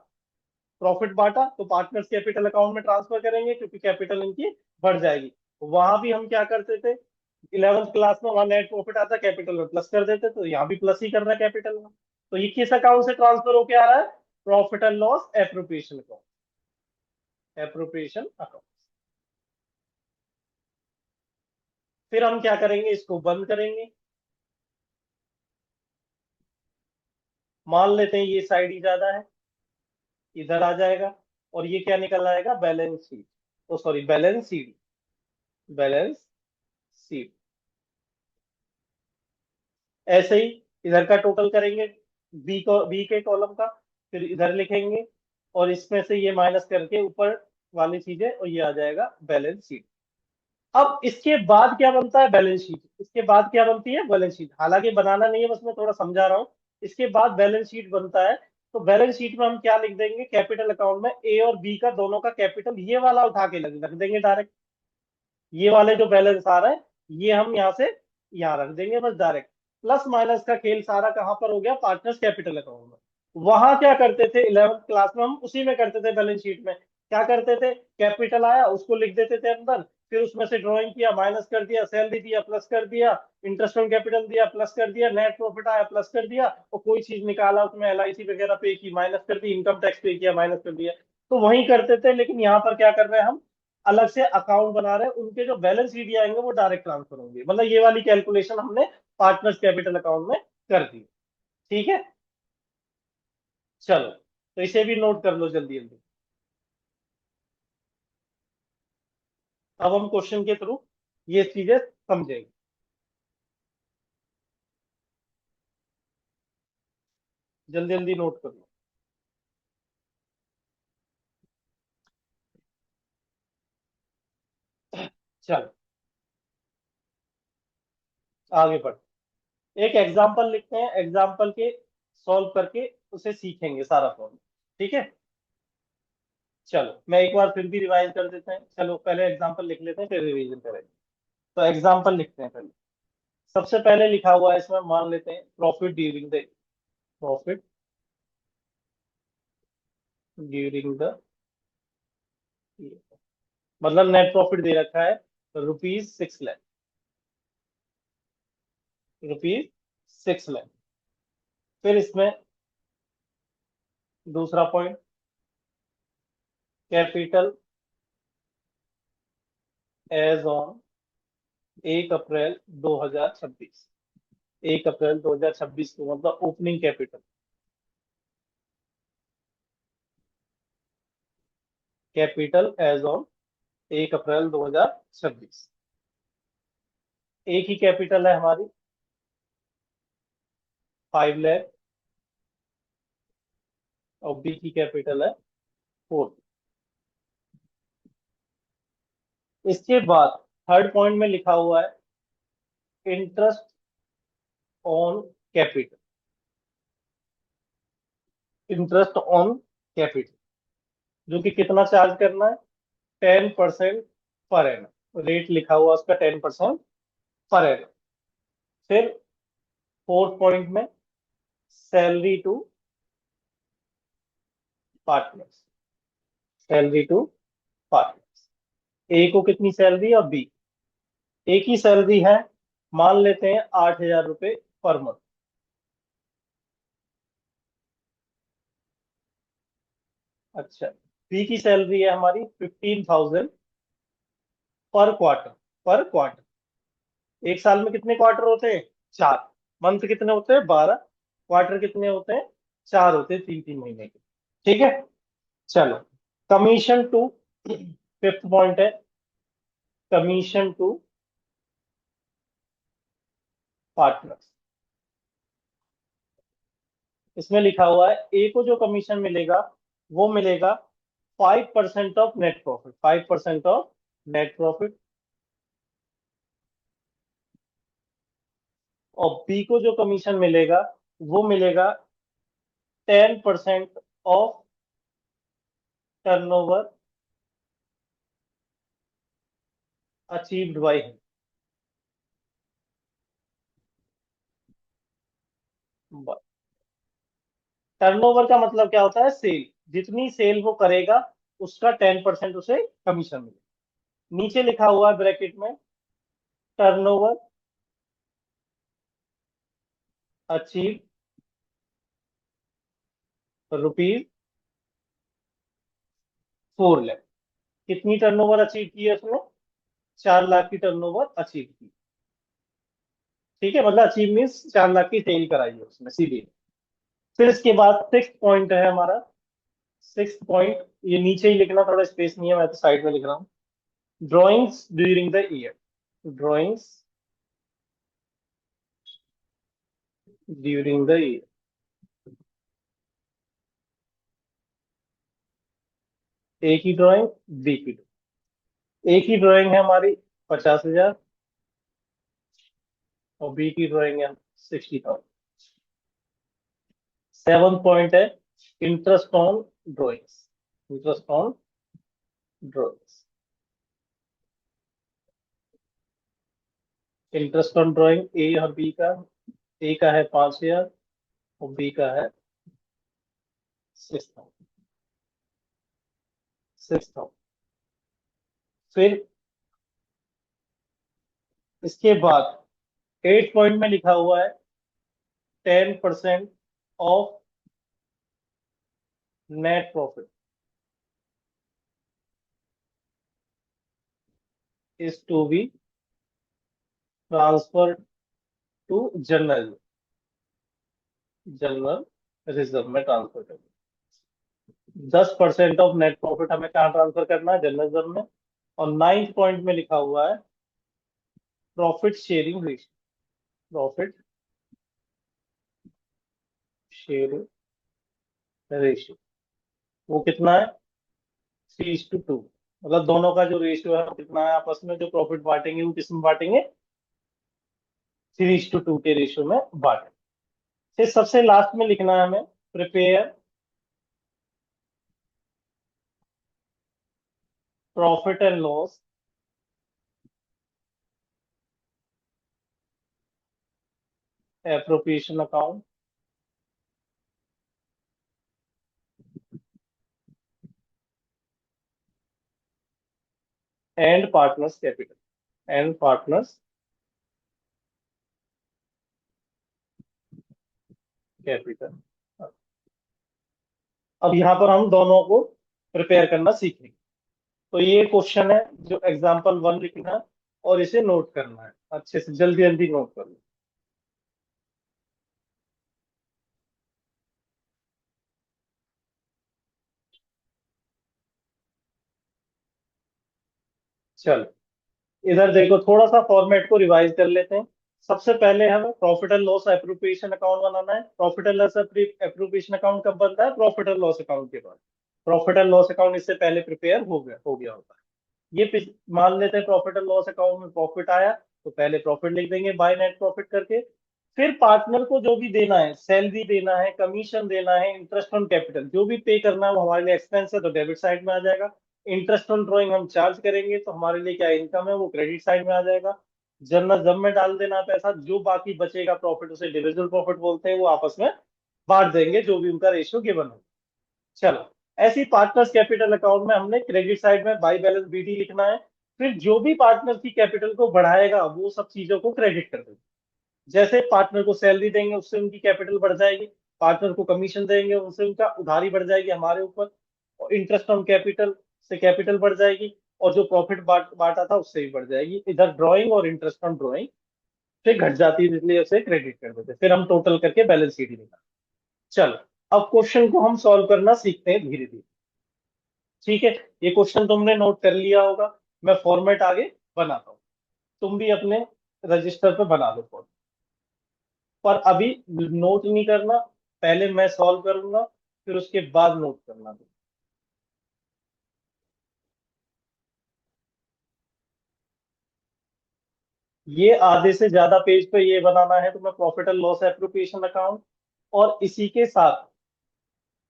प्रॉफिट बांटा तो पार्टनर्स कैपिटल अकाउंट में ट्रांसफर करेंगे क्योंकि कैपिटल इनकी बढ़ जाएगी। वहां भी हम क्या करते थे, 11th क्लास में, वहां नेट प्रॉफिट आता, कैपिटल में प्लस कर देते, तो यहाँ भी प्लस ही करना है कैपिटल में। तो ये किस अकाउंट से ट्रांसफर होके आ रहा है, profit and loss appropriation account, appropriation account. फिर हम क्या करेंगे, इसको बंद करेंगे। मान लेते हैं ये साइड ही ज्यादा है, इधर आ जाएगा, और ये क्या निकल आएगा, balance sheet, oh sorry balance sheet, balance sheet. ऐसे ही इधर का टोटल करेंगे, बी को, बी के कॉलम का, फिर इधर लिखेंगे, और इसमें से ये माइनस करके ऊपर वाली चीजें, और ये आ जाएगा बैलेंस शीट। अब इसके बाद क्या बनता है, बैलेंस शीट। इसके बाद क्या बनती है, बैलेंस शीट। हालांकि बनाना नहीं है, बस मैं थोड़ा समझा रहा हूँ। इसके बाद बैलेंस शीट बनता है। तो बैलेंस शीट में हम क्या लिख देंगे, कैपिटल अकाउंट में ए और बी का दोनों का कैपिटल ये वाला उठा के रख देंगे डायरेक्ट। ये वाले जो बैलेंस आ रहा है, ये हम यहाँ से यहाँ रख देंगे बस डायरेक्ट। प्लस माइनस का खेल सारा कहाँ पर हो गया, पार्टनर्स कैपिटल अकाउंट में। वहां क्या करते थे 11th क्लास में, हम उसी में करते थे बैलेंस शीट में। क्या करते थे, कैपिटल आया उसको लिख देते थे अंदर, फिर उसमें से ड्रॉइंग किया, माइनस कर दिया, सैलरी दिया प्लस कर दिया, इंटरेस्ट ऑन कैपिटल दिया प्लस कर दिया, नेट प्रॉफिट आया प्लस कर दिया, और कोई चीज निकाला उसमें एलआईसी वगैरह पे की माइनस कर दी, इनकम टैक्स पे किया माइनस कर दिया। तो वही करते थे, लेकिन यहाँ पर क्या कर रहे हैं हम, अलग से अकाउंट बना रहे हैं, उनके जो बैलेंस शीट आएंगे वो डायरेक्ट ट्रांसफर होंगे। मतलब ये वाली कैलकुलेशन हमने पार्टनर्स कैपिटल अकाउंट में कर दी। ठीक है, चलो तो इसे भी नोट कर लो जल्दी जल्दी। अब हम क्वेश्चन के थ्रू ये चीजें समझेंगे। जल्दी जल्दी नोट कर लो। चलो आगे बढ़, एक एग्जाम्पल लिखते हैं, एग्जाम्पल के सॉल्व करके उसे सीखेंगे सारा फॉर्म। ठीक है, चलो मैं एक बार फिर भी रिवाइज कर देते हैं। चलो पहले एग्जाम्पल लिख लेते हैं, फिर रिवीजन करेंगे। तो एग्जाम्पल लिखते हैं पहले। सबसे पहले लिखा हुआ है इसमें, मान लेते हैं profit during the, profit during the, मतलब नेट प्रॉफिट दे रखा है ₹6 लाख, ₹6 लाख। फिर इसमें दूसरा point, capital as on 1 April 2026, 1 April 2026 को मतलब opening capital, capital as on 1 April 2026। एक ही कैपिटल है हमारी 5 लाख, और बी की कैपिटल है 4। इसके बाद थर्ड पॉइंट में लिखा हुआ है interest on capital, interest on capital, जो कि कितना चार्ज करना है, 10% पर एनम। रेट लिखा हुआ उसका 10% पर एनम। फिर फोर्थ पॉइंट में salary to partners, salary to partners. A को कितनी सैलरी और बी, एक ही सैलरी है, मान लेते हैं 8,000 रुपये पर मंथ। अच्छा, बी की सैलरी है हमारी 15,000 पर क्वार्टर, पर क्वार्टर। एक साल में कितने क्वार्टर होते हैं, 4। मंथ कितने होते हैं, 12। क्वार्टर कितने होते हैं, 4 होते हैं, 3 3 महीने के। ठीक है, चलो कमीशन टू, फिफ्थ पॉइंट है कमीशन टू पार्टनर्स। इसमें लिखा हुआ है ए को जो कमीशन मिलेगा वो मिलेगा 5% of net profit, 5% of net profit. और बी को जो कमीशन मिलेगा वो मिलेगा 10% of turnover achieved by him. Turnover का मतलब क्या होता है? सेल। जितनी सेल वो करेगा उसका 10% उसे कमीशन मिलेगा। नीचे लिखा हुआ है ब्रैकेट में, टर्नओवर अचीव रुपीज 4 लाख। कितनी टर्नओवर अचीव की है उसने? 4 लाख की टर्नओवर अचीव की। ठीक है, मतलब अचीव मीन्स 4 लाख की सेल कराई है उसने सीधे। फिर इसके बाद सिक्स पॉइंट है हमारा। सिक्स पॉइंट, ये नीचे ही लिखना, थोड़ा स्पेस नहीं है, मैं तो साइड में लिख रहा हूँ। Drawings during the year. Drawings during the year. A की ड्राइंग, बी की ड्राइंग। ए की ड्राइंग है हमारी 50,000 और बी की ड्राइंग है 60,000। सेवन पॉइंट है interest on drawings. Interest on drawings. Interest on drawing a और बी का। ए का है 5,000 और बी का है 6,000। 6,000। फिर इसके बाद 8 पॉइंट में लिखा हुआ है 10% of net profit is to be transfer to general. General reserve में ट्रांसफर करना। 10% ऑफ नेट प्रॉफिट हमें कहाँ ट्रांसफर करना है? जनरल रिजर्व में। और 9 पॉइंट में लिखा हुआ है profit sharing ratio. Profit sharing ratio वो कितना है? 3:2। मतलब दोनों का जो रेशियो है वो कितना है आपस में? जो प्रॉफिट बांटेंगे वो किस में बांटेंगे? 3:2 के रेशियो में बांटेंगे। फिर सबसे लास्ट में लिखना है हमें prepare profit and loss appropriation account and partners capital. And partners capital. अब यहाँ पर हम दोनों को प्रिपेयर करना सीखेंगे। तो ये क्वेश्चन है जो एग्जाम्पल 1 लिखना है और इसे नोट करना है अच्छे से, जल्दी जल्दी नोट कर लो। चलो, इधर देखो, थोड़ा सा फॉर्मेट को रिवाइज कर लेते हैं। सबसे पहले हमें profit and loss appropriation account बनाना है। Profit and loss appropriation account कब बनता है? प्रॉफिट एंड लॉस अकाउंट के बाद। प्रॉफिट एंड लॉस अकाउंट इससे पहले प्रिपेयर हो गया होता है। मान लेते हैं प्रॉफिट एंड लॉस अकाउंट में प्रॉफिट आया तो पहले प्रॉफिट लिख देंगे बाय नेट प्रॉफिट करके। फिर पार्टनर को जो भी देना है, सैलरी देना है, कमीशन देना है, इंटरेस्ट ऑन कैपिटल जो भी पे करना है वो हमारे लिए एक्सपेंस है तो डेबिट साइड में आ जाएगा। इंटरेस्ट ऑन ड्रॉइंग हम चार्ज करेंगे तो हमारे लिए क्या इनकम है वो क्रेडिट साइड में आ जाएगा। जनरल जब में डाल देना पैसा, जो बाकी बचेगा प्रॉफिट उसे डिविजिबल प्रॉफिट बोलते हैं, वो आपस में बांट देंगे जो भी उनका रेशियो गिवन हो। चलो, ऐसी पार्टनर्स कैपिटल अकाउंट में हमने क्रेडिट साइड में बाई बैलेंस बीटी लिखना है। फिर जो भी पार्टनर की कैपिटल को बढ़ाएगा वो सब चीजों को क्रेडिट कर देगा। जैसे पार्टनर को सैलरी देंगे उससे उनकी कैपिटल बढ़ जाएगी। पार्टनर को कमीशन देंगे उनसे उनका उधारी बढ़ जाएगी हमारे ऊपर। और इंटरेस्ट ऑन कैपिटल से कैपिटल बढ़ जाएगी। और जो प्रॉफिट बांटा था उससे भी बढ़ जाएगी। इधर ड्रॉइंग और इंटरेस्ट ऑन ड्रॉइंग से घट जाती है इसलिए उसे क्रेडिट कर देते हैं। फिर हम टोटल करके बैलेंस शीट ही निकालते। चलो, अब क्वेश्चन को हम सॉल्व करना सीखते हैं धीरे धीरे। ठीक है, ये क्वेश्चन तुमने नोट कर लिया होगा। मैं फॉर्मेट आगे बनाता हूँ, तुम भी अपने रजिस्टर पे बना लो फॉर्मेट। पर अभी नोट नहीं करना, पहले मैं सॉल्व करूंगा फिर उसके बाद नोट करना। ये आधे से ज्यादा पेज पे ये बनाना है तुम्हें profit and loss appropriation account. और इसी के साथ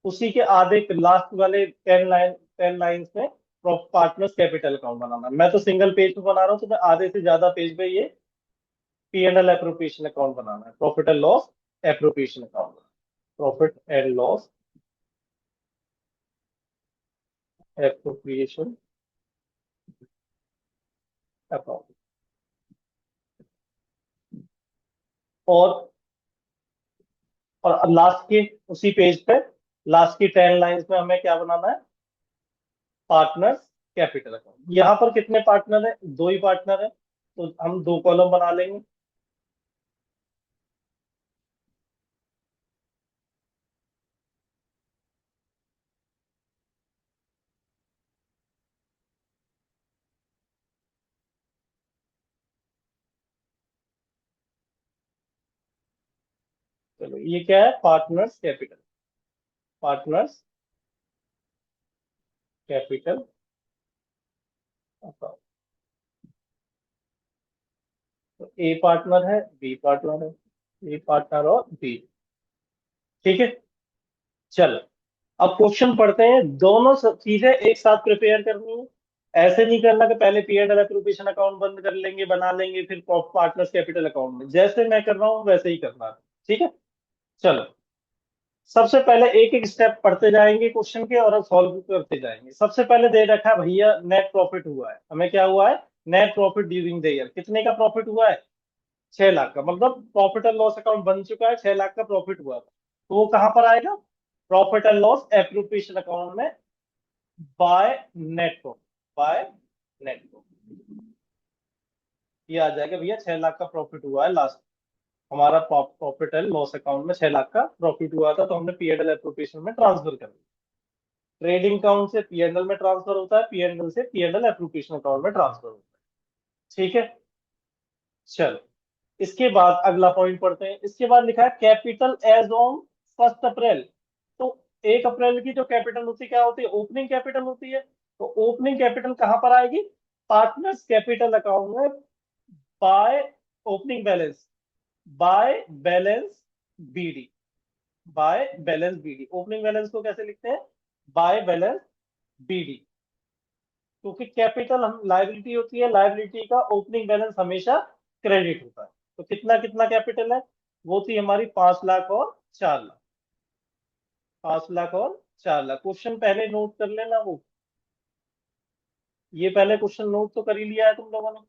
उसी के आधे लास्ट वाले 10 लाइन 10 लाइन्स में पार्टनर्स कैपिटल अकाउंट बनाना है। मैं तो सिंगल पेज पे बना रहा हूँ, तो मैं आधे से ज्यादा पेज पे ये P&L एप्रोप्रिएशन अकाउंट बनाना है, profit and loss appropriation account. Profit and loss appropriation account. और लास्ट के उसी पेज पे लास्ट की 10 लाइंस में हमें क्या बनाना है, पार्टनर्स कैपिटल अकाउंट। यहाँ पर कितने पार्टनर है, दो ही पार्टनर है, तो हम दो कॉलम बना लेंगे। चलो ये क्या है, partners capital, partners capital account. तो ए पार्टनर है, बी पार्टनर है, ए पार्टनर और बी। ठीक है। चलो अब क्वेश्चन पढ़ते हैं, दोनों चीजें एक साथ प्रिपेयर करनी है। ऐसे नहीं करना कि पहले पीएनएल एप्रोप्रिएशन अकाउंट बंद कर लेंगे, बना लेंगे, फिर पार्टनर्स कैपिटल अकाउंट में। जैसे मैं कर रहा हूँ वैसे ही करना है। ठीक है। चलो सबसे पहले एक एक स्टेप पढ़ते जाएंगे क्वेश्चन के और सॉल्व करते जाएंगे। सबसे पहले दे रखा है भैया, नेट प्रॉफिट हुआ है, हमें क्या हुआ है, net profit during the year. कितने का प्रॉफिट हुआ है, 6 लाख का। मतलब प्रॉफिट एंड लॉस अकाउंट बन चुका है, 6 लाख का प्रॉफिट हुआ था। तो वो कहां पर आएगा, profit and loss appropriation account में, by net profit, by net profit. ये आ जाएगा भैया, 6 लाख का प्रॉफिट हुआ है लास्ट, हमारा प्रॉफिट एंड लॉस अकाउंट में 6 लाख का प्रॉफिट हुआ था, तो हमने पीएनएल एप्रोप्रिएशन में ट्रांसफर कर दिया। ट्रेडिंग अकाउंट से पीएनएल में ट्रांसफर होता है, पीएनएल से पीएनएल एप्रोप्रिएशन अकाउंट में ट्रांसफर होता है। ठीक है। चलो इसके बाद अगला पॉइंट पढ़ते हैं। इसके बाद लिखा है कैपिटल एज ऑन 1 अप्रैल। तो 1 अप्रैल की जो कैपिटल होती है क्या होती है, ओपनिंग कैपिटल होती है। तो ओपनिंग कैपिटल कहां पर आएगी, पार्टनर्स कैपिटल अकाउंट में, by opening balance, by balance BD, by balance BD. Opening balance को कैसे लिखते हैं, बाय बैलेंस बीडी। क्योंकि कैपिटल हम लाइबिलिटी होती है, लाइबिलिटी का ओपनिंग बैलेंस हमेशा क्रेडिट होता है। तो कितना कितना कैपिटल है, वो थी हमारी 5 लाख और 4 लाख, 5 लाख और 4 लाख। क्वेश्चन पहले नोट कर लेना वो, ये पहले क्वेश्चन नोट तो कर ही लिया है तुम लोगों ने,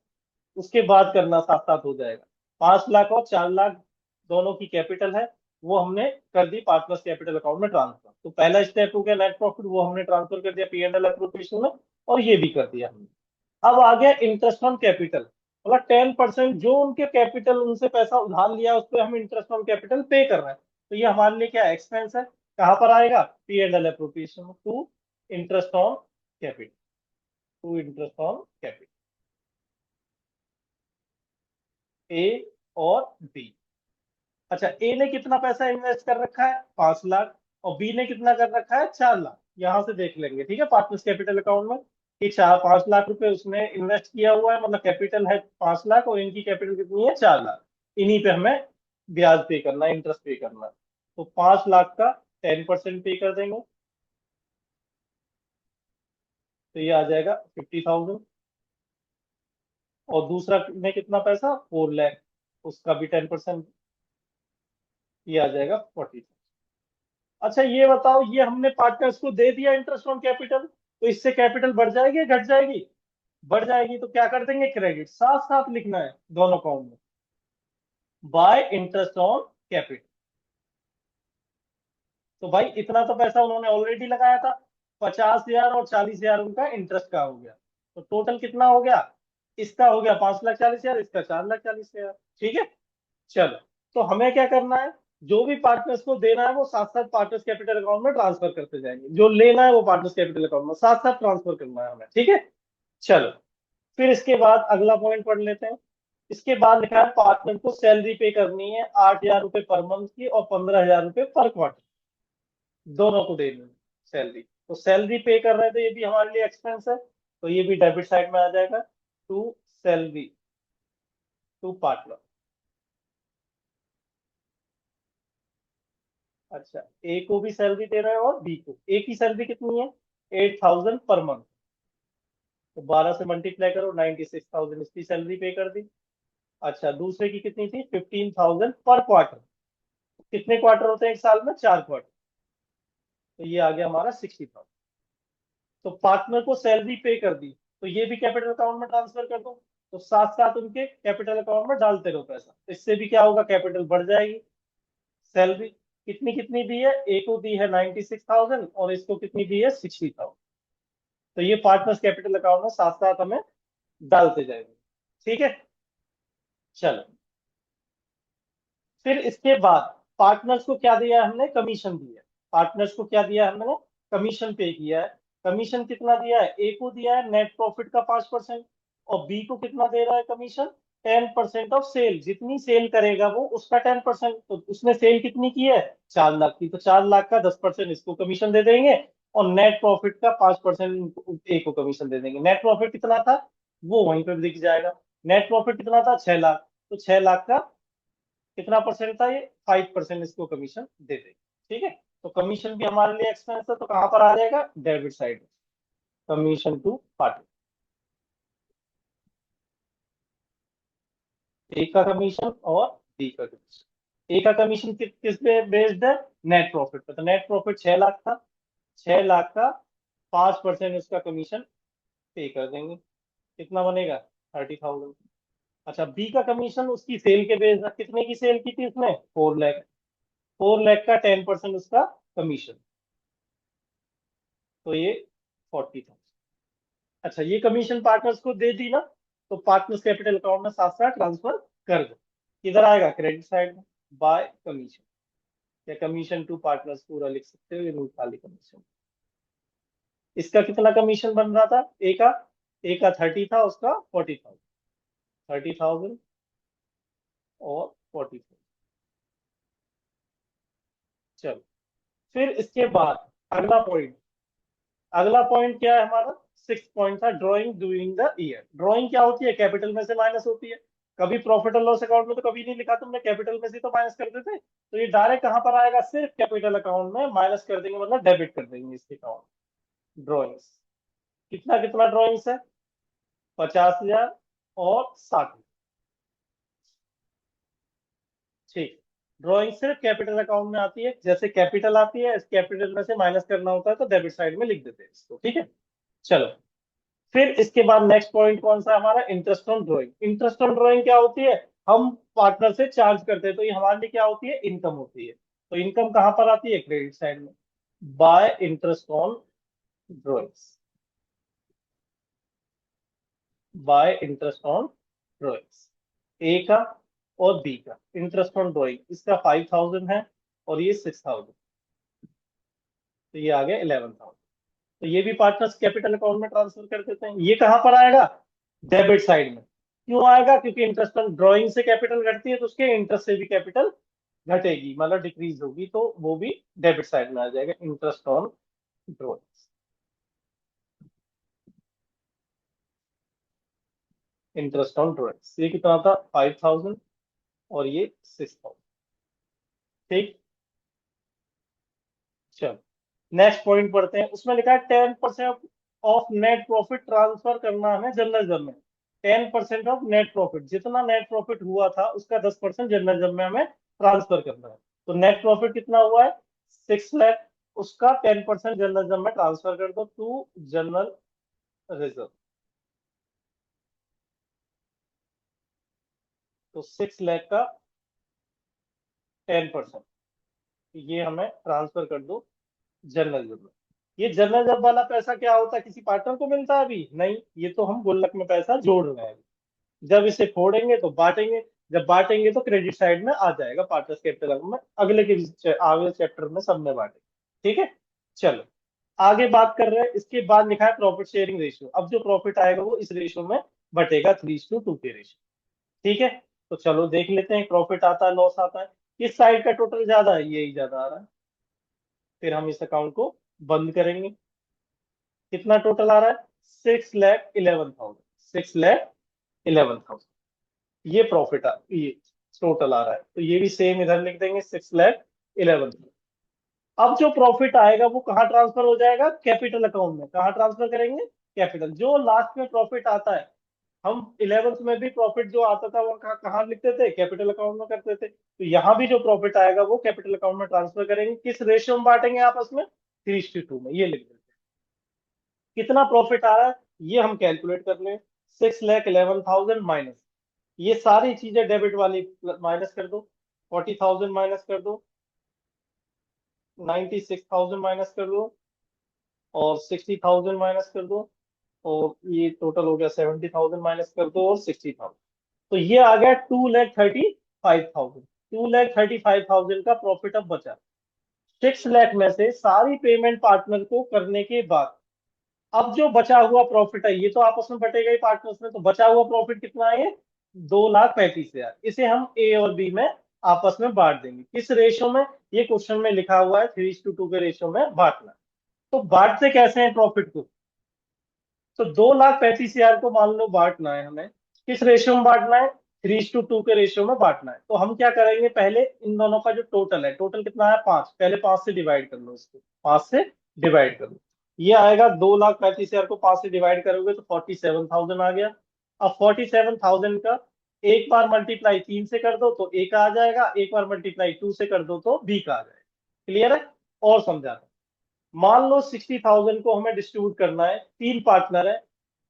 उसके बाद करना साथ साथ हो जाएगा। 5 लाख और 4 लाख दोनों की कैपिटल है, वो हमने कर दी पार्टनर्स कैपिटल अकाउंट में ट्रांसफर। तो पहला स्टेप हो गया नेट प्रॉफिट, वो हमने ट्रांसफर कर दिया पीएनएल एप्रोप्रिएशन में, और ये भी कर दिया हमने। अब आ गया इंटरेस्ट ऑन कैपिटल, मतलब 10% जो उनके कैपिटल, उनसे पैसा उधार लिया उस पर हम इंटरेस्ट ऑन कैपिटल पे कर रहे हैं। तो ये हमारे लिए क्या एक्सपेंस है, कहां पर आएगा, PNL appropriation to interest on capital, to interest on capital, A और बी। अच्छा ए ने कितना पैसा इन्वेस्ट कर रखा है, 5 लाख, और बी ने कितना कर रखा है, 4 लाख। यहां से देख लेंगे, ठीक है, पार्टनर्स कैपिटल अकाउंट में कि 5 लाख रुपए उसने इन्वेस्ट किया हुआ है, मतलब कैपिटल है 5 लाख और इनकी कैपिटल कितनी है, 4 लाख। इन्हीं पे हमें ब्याज पे करना है, इंटरेस्ट पे करना है। तो 5 लाख का 10% पे कर देंगे, तो ये आ जाएगा 50,000। और दूसरा में कितना पैसा, 4 लाख, उसका भी 10%, ये आ जाएगा 40। अच्छा ये बताओ, ये हमने पार्टनर्स को दे दिया इंटरेस्ट ऑन कैपिटल, तो इससे कैपिटल बढ़ जाएगी या घट जाएगी, बढ़ जाएगी। तो क्या कर देंगे, क्रेडिट साथ साथ लिखना है दोनों अकाउंट में, बाय इंटरेस्ट ऑन कैपिटल। तो भाई इतना तो पैसा उन्होंने ऑलरेडी लगाया था, 50,000 और 40,000 उनका इंटरेस्ट का हो गया। तो टोटल कितना हो गया, इसका हो गया 5,40,000, इसका 4,40,000। ठीक है। चलो तो हमें क्या करना है, जो भी पार्टनर्स को देना है वो साथ साथ पार्टनर्स कैपिटल अकाउंट में ट्रांसफर करते जाएंगे, जो लेना है वो पार्टनर्स कैपिटल अकाउंट में साथ साथ ट्रांसफर करना है हमें। ठीक है। चलो फिर इसके बाद अगला पॉइंट पढ़ लेते हैं। इसके बाद लिखा है पार्टनर को सैलरी पे करनी है, 8,000 रुपये पर मंथ की और 15,000 रुपये पर क्वार्टर, दोनों को देनी है सैलरी। तो सैलरी पे कर रहे हैं, तो ये भी हमारे लिए एक्सपेंस है, तो ये भी डेबिट साइड में आ जाएगा, टू सैलरी टू पार्टनर। अच्छा ए को भी सैलरी दे रहे हैं और बी को, ए की सैलरी कितनी है, 8,000 पर मंथ, तो 12 से मल्टीप्लाई करो, 96,000 इसकी सैलरी पे कर दी। अच्छा दूसरे की कितनी थी, 15,000 पर क्वार्टर, कितने क्वार्टर होते हैं एक साल में? 4 क्वार्टर। तो ये आ गया हमारा 60,000। तो पार्टनर को सैलरी पे कर दी, तो ये भी कैपिटल अकाउंट में ट्रांसफर कर दो। तो साथ साथ उनके कैपिटल अकाउंट में डालते रहो पैसा, इससे भी क्या होगा, कैपिटल बढ़ जाएगी। सैलरी कितनी कितनी दी है, ए को दी है 96,000 और इसको कितनी दी है, 60,000। तो ये पार्टनर्स कैपिटल अकाउंट में साथ साथ हमें डालते जाएंगे। ठीक है, चलो। फिर इसके बाद पार्टनर्स को क्या दिया है हमने, कमीशन दिया है। पार्टनर्स को क्या दिया है हमने, कमीशन पे किया है। कमीशन कितना दिया है, ए को दिया है नेट प्रॉफिट का 5%, और बी को कितना दे रहा है कमीशन, 10% ऑफ सेल। जितनी सेल करेगा वो उसका 10%। तो उसने सेल कितनी की है, 4 लाख की, तो 4 लाख का 10% इसको कमीशन दे देंगे, और नेट प्रॉफिट का 5% ए को कमीशन दे देंगे। नेट प्रॉफिट कितना था वो वहीं पर दिख जाएगा। नेट प्रॉफिट कितना था, 6 लाख, तो 6 लाख का कितना परसेंट था ये, 5% इसको कमीशन दे देंगे। ठीक है, तो कमीशन भी हमारे लिए एक्सपेंस है, तो कहां पर आ जाएगा, डेबिट साइड में, कमीशन टू पार्टी। ए का कमीशन और बी का कमीशन। ए का कमीशन किस पे बेस्ड है, नेट प्रॉफिट पे। तो नेट प्रॉफिट 6 लाख था, 6 लाख का 5% उसका कमीशन पे कर देंगे। कितना बनेगा, 30,000। अच्छा, बी का कमीशन उसकी सेल के बेस्ड है। कितने की सेल की थी उसने, 4 लाख। 4 लाख का 10% उसका कमीशन, तो ये 40,000। अच्छा, ये कमीशन पार्टनर्स को दे दी ना, तो पार्टनर्स कैपिटल अकाउंट में साथ साथ ट्रांसफर कर दो। किधर आएगा, क्रेडिट साइड में, बाय कमीशन, या कमीशन टू पार्टनर्स पूरा लिख सकते हो, ये रूल खाली कमीशन। इसका कितना कमीशन बन रहा था, ए का 30 था, उसका 40,000। 30,000 और 40,000। चलो, फिर इसके बाद अगला पॉइंट क्या है हमारा, 6 पॉइंट था, drawing during the year. Drawing क्या होती है, कैपिटल में से माइनस होती है। कभी प्रॉफिट और लॉस अकाउंट में तो कभी नहीं लिखा तुमने, कैपिटल में से तो माइनस करते थे। तो ये डायरेक्ट कहां पर आएगा, सिर्फ कैपिटल अकाउंट में माइनस कर देंगे, मतलब डेबिट कर देंगे इसके अकाउंट। ड्रॉइंग्स कितना कितना ड्रॉइंग्स है, 50,000 और 60,000। ठीक, ड्रॉइंग सिर्फ कैपिटल अकाउंट में आती है, जैसे कैपिटल आती है, इस कैपिटल में से माइनस करना होता है तो डेबिट साइड में लिख देते हैं इसको। ठीक है, चलो। फिर इसके बाद नेक्स्ट पॉइंट कौन सा है हमारा, interest on drawing. Interest on drawing क्या होती है, हम पार्टनर से चार्ज करते हैं, तो ये हमारे लिए क्या होती है, इनकम होती है। तो इनकम कहां पर आती है, क्रेडिट साइड में, by interest on drawings, by interest on drawings. A का और बी का इंटरेस्ट ऑन ड्राइंग, इसका 5,000 है और ये 6,000, तो ये आ गया 11,000। तो ये भी पार्टनर्स कैपिटल अकाउंट में ट्रांसफर कर देते हैं। ये कहां पर आएगा, डेबिट साइड में। क्यों आएगा, क्योंकि इंटरेस्ट ऑन ड्राइंग से कैपिटल घटती है, तो उसके इंटरेस्ट से भी कैपिटल घटेगी, मतलब डिक्रीज होगी, तो वो भी डेबिट साइड में आ जाएगा, interest on drawing. Interest on drawing, ये कितना था, 5,000 और ये 6,000। ठीक, चलो नेक्स्ट पॉइंट पढ़ते हैं। उसमें लिखा है 10% ऑफ नेट प्रॉफिट ट्रांसफर करना हमें जर्नल जब में। 10% ऑफ नेट प्रॉफिट, जितना नेट प्रॉफिट हुआ था उसका 10% जर्नल जब में हमें ट्रांसफर करना है। तो नेट प्रॉफिट कितना हुआ है, 6 लाख, उसका 10% जर्नल जब में ट्रांसफर कर दो टू जनरल रिजर्व। तो 6 लाख का 10% ये हमें ट्रांसफर कर दो जनरल जब में। ये जनरल जब वाला पैसा क्या होता है, किसी पार्टनर को मिलता है अभी नहीं, ये तो हम गुल्लक में पैसा जोड़ रहे हैं। जब इसे फोड़ेंगे तो बांटेंगे, जब बांटेंगे तो क्रेडिट साइड में आ जाएगा पार्टनर्स कैपिटल में, अगले चैप्टर में सब में बांटेंगे। ठीक है, चलो आगे बात कर रहे हैं। इसके बाद लिखा है प्रॉफिट शेयरिंग रेशियो। अब जो प्रॉफिट आएगा वो इस रेशियो में बटेगा, 3:2 के रेशियो। ठीक है, तो चलो देख लेते हैं, प्रॉफिट आता है लॉस आता है, किस साइड का टोटल ज्यादा है, यही ज्यादा आ रहा है। फिर हम इस अकाउंट को बंद करेंगे। कितना टोटल आ रहा है, 6,11,000, 6,11,000 ये प्रॉफिट ये टोटल आ रहा है। तो ये भी सेम इधर लिख देंगे, 6,11,000। अब जो प्रॉफिट आएगा वो कहाँ ट्रांसफर हो जाएगा, कैपिटल अकाउंट में। कहाँ ट्रांसफर करेंगे, कैपिटल। जो लास्ट में प्रॉफिट आता है हम 11th में भी प्रॉफिट जो आता था वो कहाँ लिखते थे, कैपिटल अकाउंट में करते थे। तो यहाँ भी जो प्रॉफिट आएगा वो कैपिटल अकाउंट में ट्रांसफर करेंगे। किस रेशियो में बांटेंगे आपस में, 3:2 में। ये लिख देते हैं। कितना प्रॉफिट आ रहा है ये हम कैलकुलेट कर लें। 6,11,000 माइनस, ये सारी चीजें डेबिट वाली माइनस कर दो। 40,000 माइनस कर दो, 96,000 माइनस कर दो, और 60,000 माइनस कर दो, और ये टोटल हो गया 70,000 माइनस कर दो, और 60,000। तो ये आ गया 2,35,000। 2,35,000 का प्रॉफिट अब बचा। 6 लाख में से सारी पेमेंट पार्टनर को करने के बाद अब जो बचा हुआ प्रॉफिट है ये तो आपस में बटेगा ही पार्टनर्स में, तो बचा हुआ प्रॉफिट कितना है ये, 2,35,000। इसे हम ए और बी में आपस में बांट देंगे। किस रेशियो में, ये क्वेश्चन में लिखा हुआ है 3:2 के रेशियो में बांटना। तो बांटते कैसे हैं प्रॉफिट को, तो 2,35,000 को मान लो बांटना है हमें, किस रेशियो में बांटना है, 3:2 के रेशियो में बांटना है। तो हम क्या करेंगे, पहले इन दोनों का जो टोटल है, टोटल कितना है 5, पहले 5 से डिवाइड कर लो इसको, 5 से डिवाइड कर लो। ये आएगा 2,35,000 को 5 से डिवाइड करोगे तो 47,000 आ गया। अब 47,000 का एक बार मल्टीप्लाई 3 से कर दो तो ए का आ जाएगा, एक बार मल्टीप्लाई 2 से कर दो तो बी का आ जाएगा। क्लियर है, और समझा दो। मान लो 60,000 को हमें डिस्ट्रीब्यूट करना है, तीन पार्टनर है,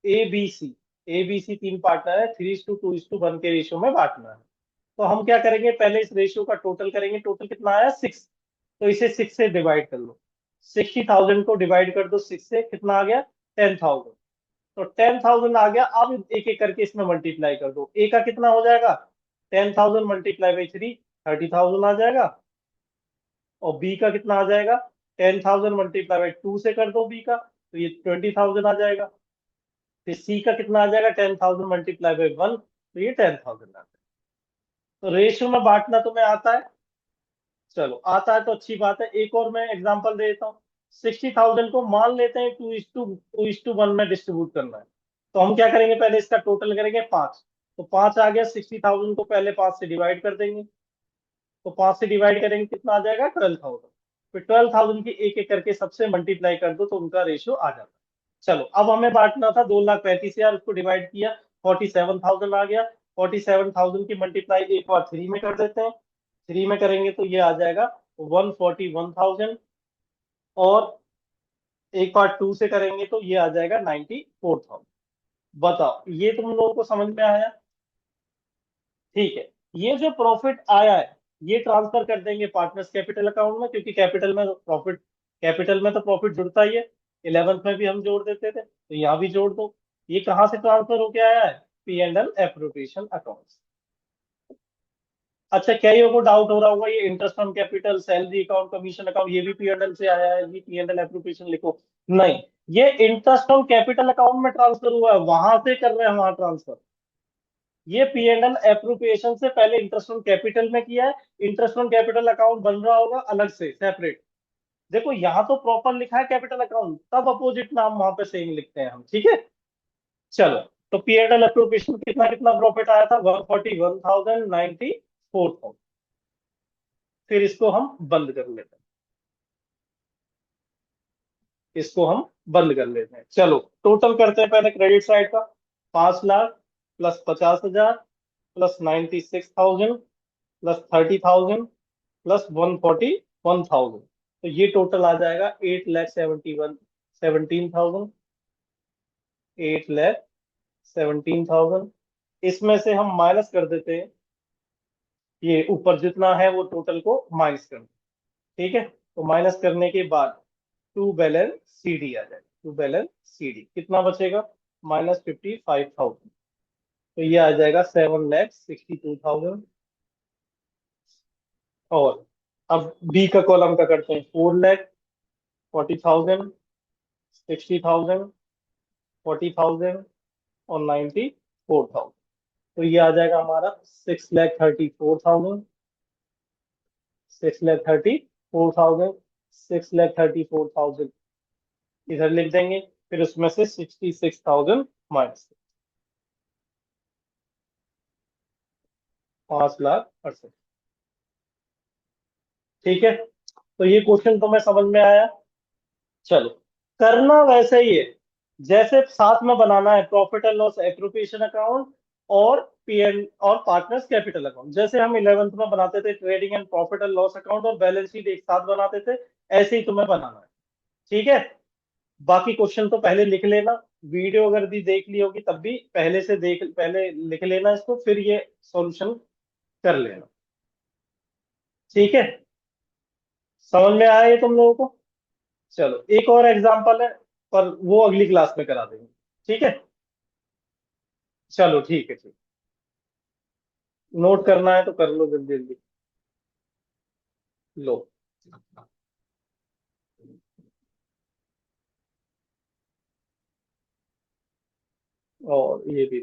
A B C. A B C तीन पार्टनर है, 3:2:1 के रेशियो में बांटना है। तो हम क्या करेंगे, पहले इस रेशियो का टोटल करेंगे। टोटल कितना आया 6, तो इसे 6 से डिवाइड कर लो। 60,000 को डिवाइड कर दो 6 से, कितना आ गया 10,000। तो 10,000 आ गया। अब एक एक करके इसमें मल्टीप्लाई कर दो। ए का कितना हो जाएगा, 10,000 मल्टीप्लाई बाई 3, 30,000 आ जाएगा। और बी का कितना आ जाएगा, 10,000 मल्टीप्लाई बाई 2 से कर दो बी का, तो ये 20,000 आ जाएगा। फिर सी का कितना आ जाएगा, 10,000 मल्टीप्लाई बाई 1, तो ये 10,000 आ जाएगा। तो रेशियो में बांटना तुम्हें आता है, चलो आता है तो अच्छी बात है। एक और मैं एग्जांपल दे देता हूँ। 60,000 को मान लेते हैं 2:1 में डिस्ट्रीब्यूट करना है। तो हम क्या करेंगे, पहले इसका टोटल करेंगे 5। तो 5 आ गया, 60,000 को पहले 5 से डिवाइड कर देंगे। तो 5 से डिवाइड करेंगे कितना आ जाएगा, 12,000। फिर 12,000 की एक एक करके सबसे मल्टीप्लाई कर दो तो उनका रेशियो आ जाता है। चलो अब हमें बांटना था 2,35,000, उसको डिवाइड किया, 47,000 आ गया। 47,000 की मल्टीप्लाई एक बार 3 में कर देते हैं। 3 में करेंगे तो ये आ जाएगा 141,000, और एक बार 2 से करेंगे तो ये आ जाएगा 94,000। बताओ ये तुम लोगों को समझ में आया। ठीक है, ये जो प्रॉफिट आया है ये ट्रांसफर कर देंगे पार्टनर्स कैपिटल अकाउंट में, क्योंकि कैपिटल में तो प्रॉफिट जुड़ता ही है। 11th में भी हम जोड़ देते थे, तो यहाँ भी जोड़ दो। ये कहाँ से ट्रांसफर होके आया है, P&L एप्रोप्रिएशन अकाउंट। अच्छा, क्या ये को डाउट हो रहा होगा, ये interest on capital, salary account, commission account, ये भी P&L से आया है, ये P&L एप्रोप्रिएशन लिखो। नहीं, ये इंटरेस्ट ऑन कैपिटल अकाउंट में ट्रांसफर हुआ है, वहां से कर रहे हैं वहां ट्रांसफर। ये P&L एप्रोप्रिएशन से पहले इंटरेस्ट ऑन कैपिटल में किया है। इंटरेस्ट ऑन कैपिटल अकाउंट बन रहा होगा अलग से सेपरेट। देखो यहाँ तो प्रॉपर लिखा है कैपिटल अकाउंट, तब अपोजिट नाम वहां पे सेम लिखते हैं हम, ठीक है। चलो, तो P&L एप्रोप्रिएशन कितना कितना प्रॉफिट आया था, 141,000, 94,000। फिर इसको हम बंद कर लेते हैं, इसको हम बंद कर लेते हैं। चलो टोटल करते हैं पहले क्रेडिट साइड का। 5 lakh plus 50,000 plus 96,000 plus 30,000 plus 141,000, तो ये टोटल आ जाएगा 8,71,17,000। 8,17,000। इसमें से हम माइनस कर देते हैं, ये ऊपर जितना है वो टोटल को माइनस कर दो। ठीक है, तो माइनस करने के बाद टू बैलेंस सी डी आ जाएगा। टू बैलेंस सी डी कितना बचेगा, -55,000। तो ये आ जाएगा 7,62,000। और अब बी का कॉलम का करते हैं, 4,40,000, 60,000, 40,000 और 94,000। तो ये आ जाएगा हमारा 6,34,000, 6,34,000, 6,34,000 इधर लिख देंगे। फिर उसमें से 66,000 माइनस, 5,68,000। ठीक है, तो ये क्वेश्चन तुम्हें समझ में आया। चलो, करना वैसे ही है, जैसे साथ में बनाना है profit and loss appropriation account और पीएन और पार्टनर्स कैपिटल अकाउंट, जैसे हम 11th में बनाते थे trading and profit and loss account और बैलेंस शीट एक साथ बनाते थे, ऐसे ही तुम्हें बनाना है। ठीक है। बाकी क्वेश्चन तो पहले लिख लेना, वीडियो अगर भी देख ली होगी तब भी पहले से देख, पहले लिख लेना इसको, फिर ये सॉल्यूशन कर लेना। ठीक है। समझ में आया ये तुम लोगों को? चलो एक और एग्जांपल है, पर वो अगली क्लास में करा देंगे। ठीक है। चलो ठीक है, ठीक। नोट करना है तो कर लो जल्दी जल्दी। लो। और ये भी